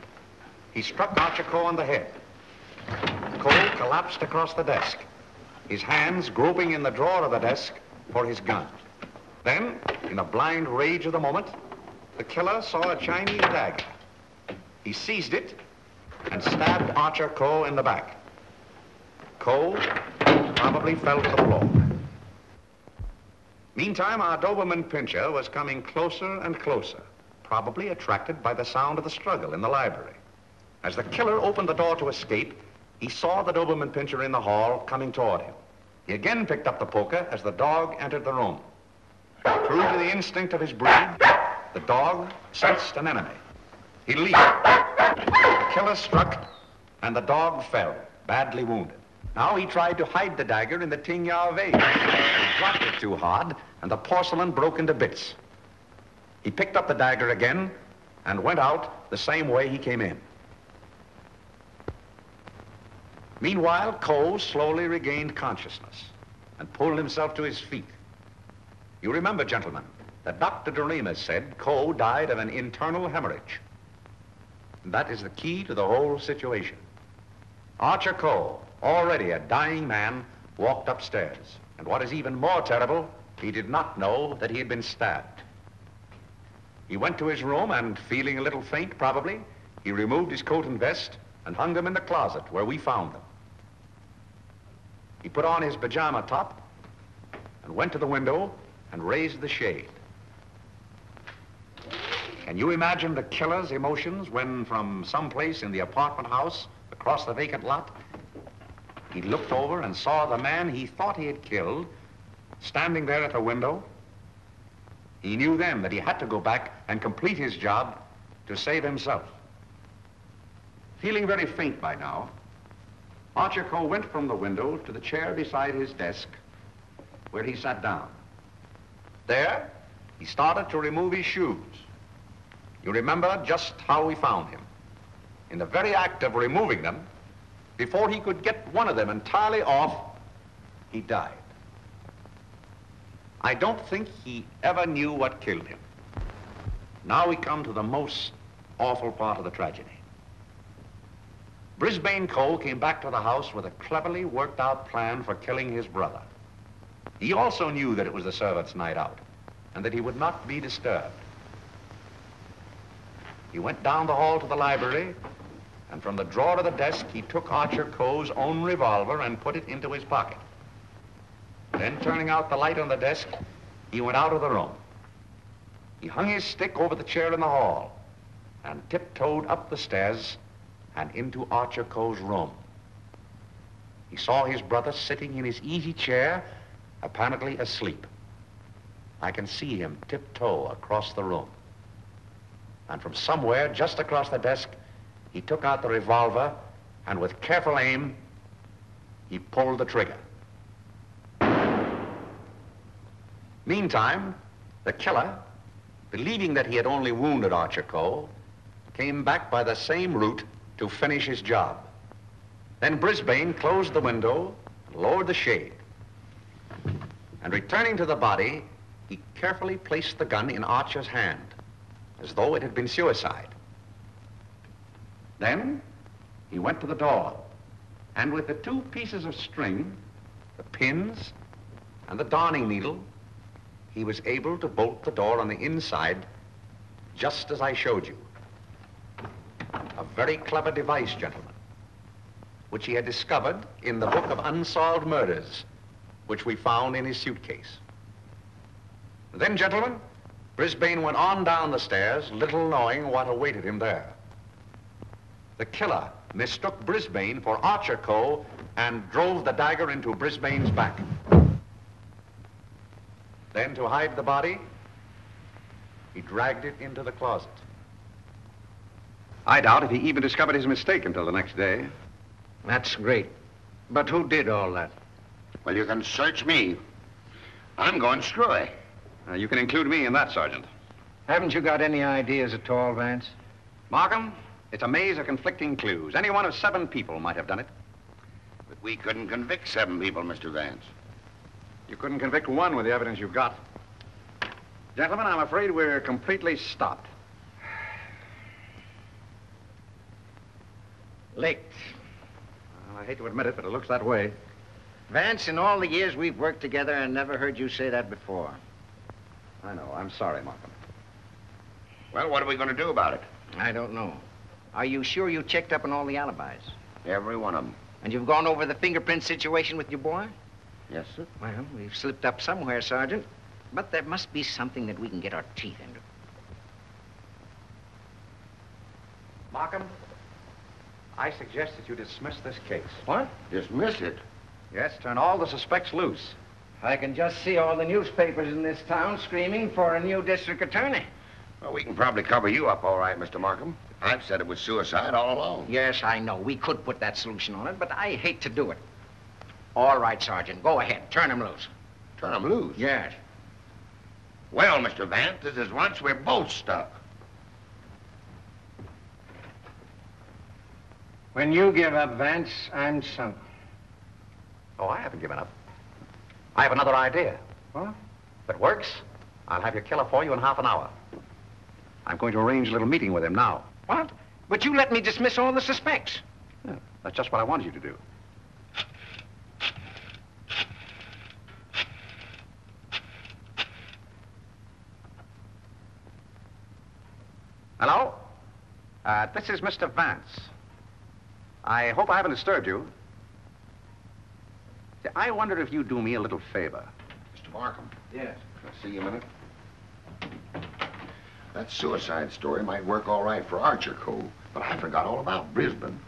Speaker 8: He struck Archer Coe on the head. Coe collapsed across the desk, his hands groping in the drawer of the desk for his gun. Then, in the blind rage of the moment, the killer saw a Chinese dagger. He seized it and stabbed Archer Coe in the back. Coe probably fell to the floor. Meantime, our Doberman Pinscher was coming closer and closer, probably attracted by the sound of the struggle in the library. As the killer opened the door to escape, he saw the Doberman Pinscher in the hall coming toward him. He again picked up the poker as the dog entered the room. True to the instinct of his breed, the dog sensed an enemy. He leaped. The killer struck, and the dog fell, badly wounded. Now he tried to hide the dagger in the Tingya vase. He dropped it too hard, and the porcelain broke into bits. He picked up the dagger again and went out the same way he came in. Meanwhile, Coe slowly regained consciousness and pulled himself to his feet. You remember, gentlemen, that Dr. Doremus said Coe died of an internal hemorrhage. And that is the key to the whole situation. Archer Coe, already a dying man, walked upstairs. And what is even more terrible, he did not know that he had been stabbed. He went to his room and, feeling a little faint probably, he removed his coat and vest and hung them in the closet where we found them. He put on his pajama top and went to the window and raised the shade. Can you imagine the killer's emotions when, from someplace in the apartment house across the vacant lot, he looked over and saw the man he thought he had killed standing there at the window? He knew then that he had to go back and complete his job to save himself. Feeling very faint by now, Archer Coe went from the window to the chair beside his desk, where he sat down. There, he started to remove his shoes. You remember just how we found him. In the very act of removing them, before he could get one of them entirely off, he died. I don't think he ever knew what killed him. Now we come to the most awful part of the tragedy. Brisbane Coe came back to the house with a cleverly worked out plan for killing his brother. He also knew that it was the servants' night out and that he would not be disturbed. He went down the hall to the library, and from the drawer of the desk, he took Archer Coe's own revolver and put it into his pocket. Then, turning out the light on the desk, he went out of the room. He hung his stick over the chair in the hall and tiptoed up the stairs and into Archer Coe's room. He saw his brother sitting in his easy chair, apparently asleep. I can see him tiptoe across the room. And from somewhere just across the desk, he took out the revolver and with careful aim, he pulled the trigger. Meantime, the killer, believing that he had only wounded Archer Coe, came back by the same route to finish his job. Then Brisbane closed the window and lowered the shade. And returning to the body, he carefully placed the gun in Archer's hand, as though it had been suicide. Then he went to the door, and with the two pieces of string, the pins and the darning needle, he was able to bolt the door on the inside, just as I showed you. A very clever device, gentlemen, which he had discovered in the book of Unsolved Murders, which we found in his suitcase. Then, gentlemen, Brisbane went on down the stairs, little knowing what awaited him there. The killer mistook Brisbane for Archer Coe and drove the dagger into Brisbane's back. Then, to hide the body, he dragged it into the closet. I doubt if he even discovered his mistake until the next day.
Speaker 7: That's great. But who did all that?
Speaker 16: Well, you can search me. I'm going screwy.
Speaker 8: You can include me in that, Sergeant.
Speaker 7: Haven't you got any ideas at all, Vance?
Speaker 8: Markham, it's a maze of conflicting clues. Any one of 7 people might have done it.
Speaker 16: But we couldn't convict 7 people, Mr. Vance.
Speaker 8: You couldn't convict 1 with the evidence you've got. Gentlemen, I'm afraid we're completely stopped.
Speaker 7: Licked.
Speaker 8: Well, I hate to admit it, but it looks that way.
Speaker 7: Vance, in all the years we've worked together, I never heard you say that before.
Speaker 8: I know. I'm sorry, Markham.
Speaker 16: Well, what are we going to do about it?
Speaker 7: I don't know.
Speaker 3: Are you sure you checked up on all the alibis?
Speaker 16: Every one of them.
Speaker 3: And you've gone over the fingerprint situation with your boy?
Speaker 16: Yes, sir.
Speaker 3: Well, we've slipped up somewhere, Sergeant. But there must be something that we can get our teeth into.
Speaker 8: Markham, I suggest that you dismiss this case.
Speaker 16: What? Dismiss it?
Speaker 8: Yes, turn all the suspects loose.
Speaker 3: I can just see all the newspapers in this town screaming for a new district attorney.
Speaker 16: Well, we can probably cover you up all right, Mr. Markham. I've said it was suicide all along.
Speaker 3: Yes, I know. We could put that solution on it, but I hate to do it. All right, Sergeant. Go ahead. Turn him loose.
Speaker 16: Turn him loose?
Speaker 3: Yes.
Speaker 16: Well, Mr. Vance, this is once we're both stuck.
Speaker 7: When you give up, Vance, I'm sunk.
Speaker 8: Oh, I haven't given up. I have another idea.
Speaker 7: What?
Speaker 8: If it works, I'll have your killer for you in half an hour. I'm going to arrange a little meeting with him now.
Speaker 3: What? But you let me dismiss all the suspects.
Speaker 8: Yeah, that's just what I wanted you to do. Hello? This is Mr. Vance. I hope I haven't disturbed you. See, I wondered if you'd do me a little favor.
Speaker 16: Mr. Markham.
Speaker 3: Yes.
Speaker 16: Can I see you a minute? That suicide story might work all right for Archer Cove, but I forgot all about Brisbane.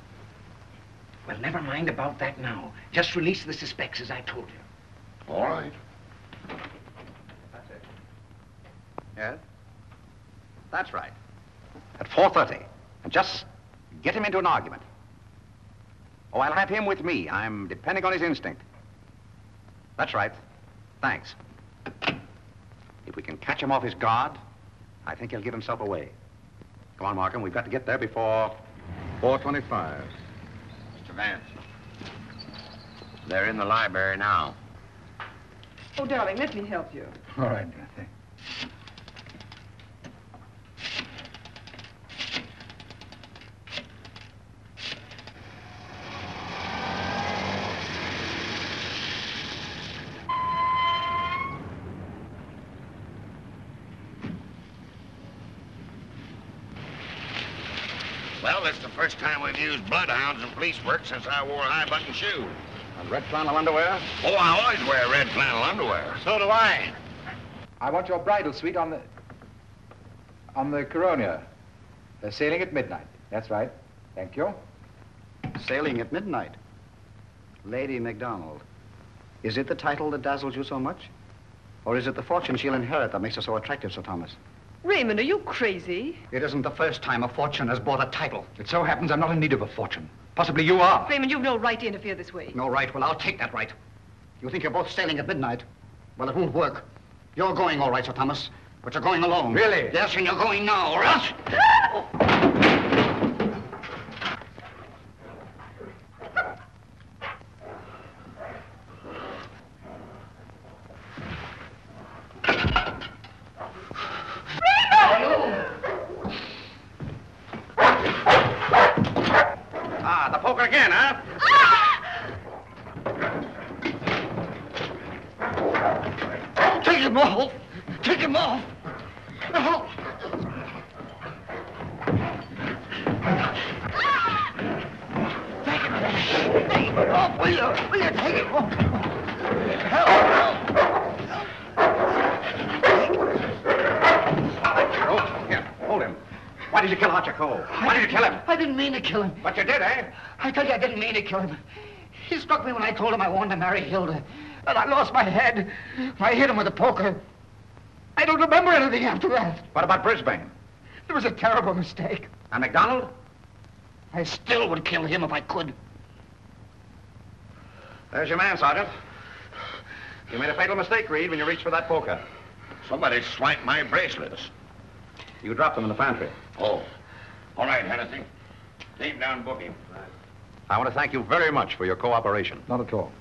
Speaker 3: Well, never mind about that now. Just release the suspects, as I told you.
Speaker 16: All right.
Speaker 8: That's it. Yes? That's right. At 4:30. And just get him into an argument. Oh, I'll have him with me. I'm depending on his instinct. That's right. Thanks. If we can catch him off his guard, I think he'll give himself away. Come on, Markham. We've got to get there before 4:25.
Speaker 16: Mr. Vance. They're in the library now.
Speaker 17: Oh, darling, let me help you.
Speaker 19: All right, dear. Thanks.
Speaker 16: Well, it's the first time we've used bloodhounds in police work since I wore high-button shoes.
Speaker 8: And red flannel underwear?
Speaker 16: Oh, I always wear red flannel underwear.
Speaker 19: So do I. I want your bridal suite on the Coronia. They're sailing at midnight. That's right. Thank you.
Speaker 10: Sailing at midnight. Lady MacDonald. Is it the title that dazzles you so much? Or is it the fortune she'll inherit that makes her so attractive, Sir Thomas?
Speaker 17: Raymond, are you crazy?
Speaker 10: It isn't the first time a fortune has bought a title. It so happens I'm not in need of a fortune. Possibly you are.
Speaker 17: Raymond, you've no right to interfere this way.
Speaker 10: No right? Well, I'll take that right. You think you're both sailing at midnight? Well, it won't work. You're going all right, Sir Thomas, but you're going alone.
Speaker 19: Really?
Speaker 10: Yes, and you're going now, or else...
Speaker 8: Ah, the poker again, huh?
Speaker 10: Take him off! Take him off! No! Take him off! Will you take him off?
Speaker 8: Here, hold him. Why did you kill Archer Cole? Why did you kill him?
Speaker 9: I didn't mean to kill him.
Speaker 8: But you did, eh?
Speaker 9: I tell you, I didn't mean to kill him. He struck me when I told him I wanted to marry Hilda. And I lost my head. I hit him with a poker. I don't remember anything after that.
Speaker 8: What about Brisbane?
Speaker 9: It was a terrible mistake.
Speaker 8: And MacDonald?
Speaker 9: I still would kill him if I could.
Speaker 8: There's your man, Sergeant. You made a fatal mistake, Reed, when you reached for that poker.
Speaker 16: Somebody swiped my bracelets.
Speaker 8: You dropped them in the pantry.
Speaker 16: Oh. All right, Hennessy. Take down booking.
Speaker 8: I want to thank you very much for your cooperation.
Speaker 19: Not at all.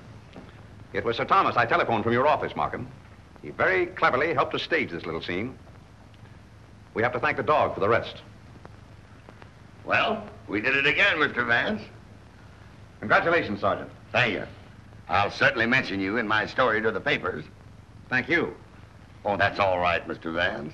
Speaker 8: It was Sir Thomas I telephoned from your office, Markham. He very cleverly helped us stage this little scene. We have to thank the dog for the rest.
Speaker 16: Well, we did it again, Mr. Vance.
Speaker 8: Congratulations, Sergeant.
Speaker 16: Thank you. I'll certainly mention you in my story to the papers.
Speaker 8: Thank you.
Speaker 16: Oh, that's all right, Mr. Vance.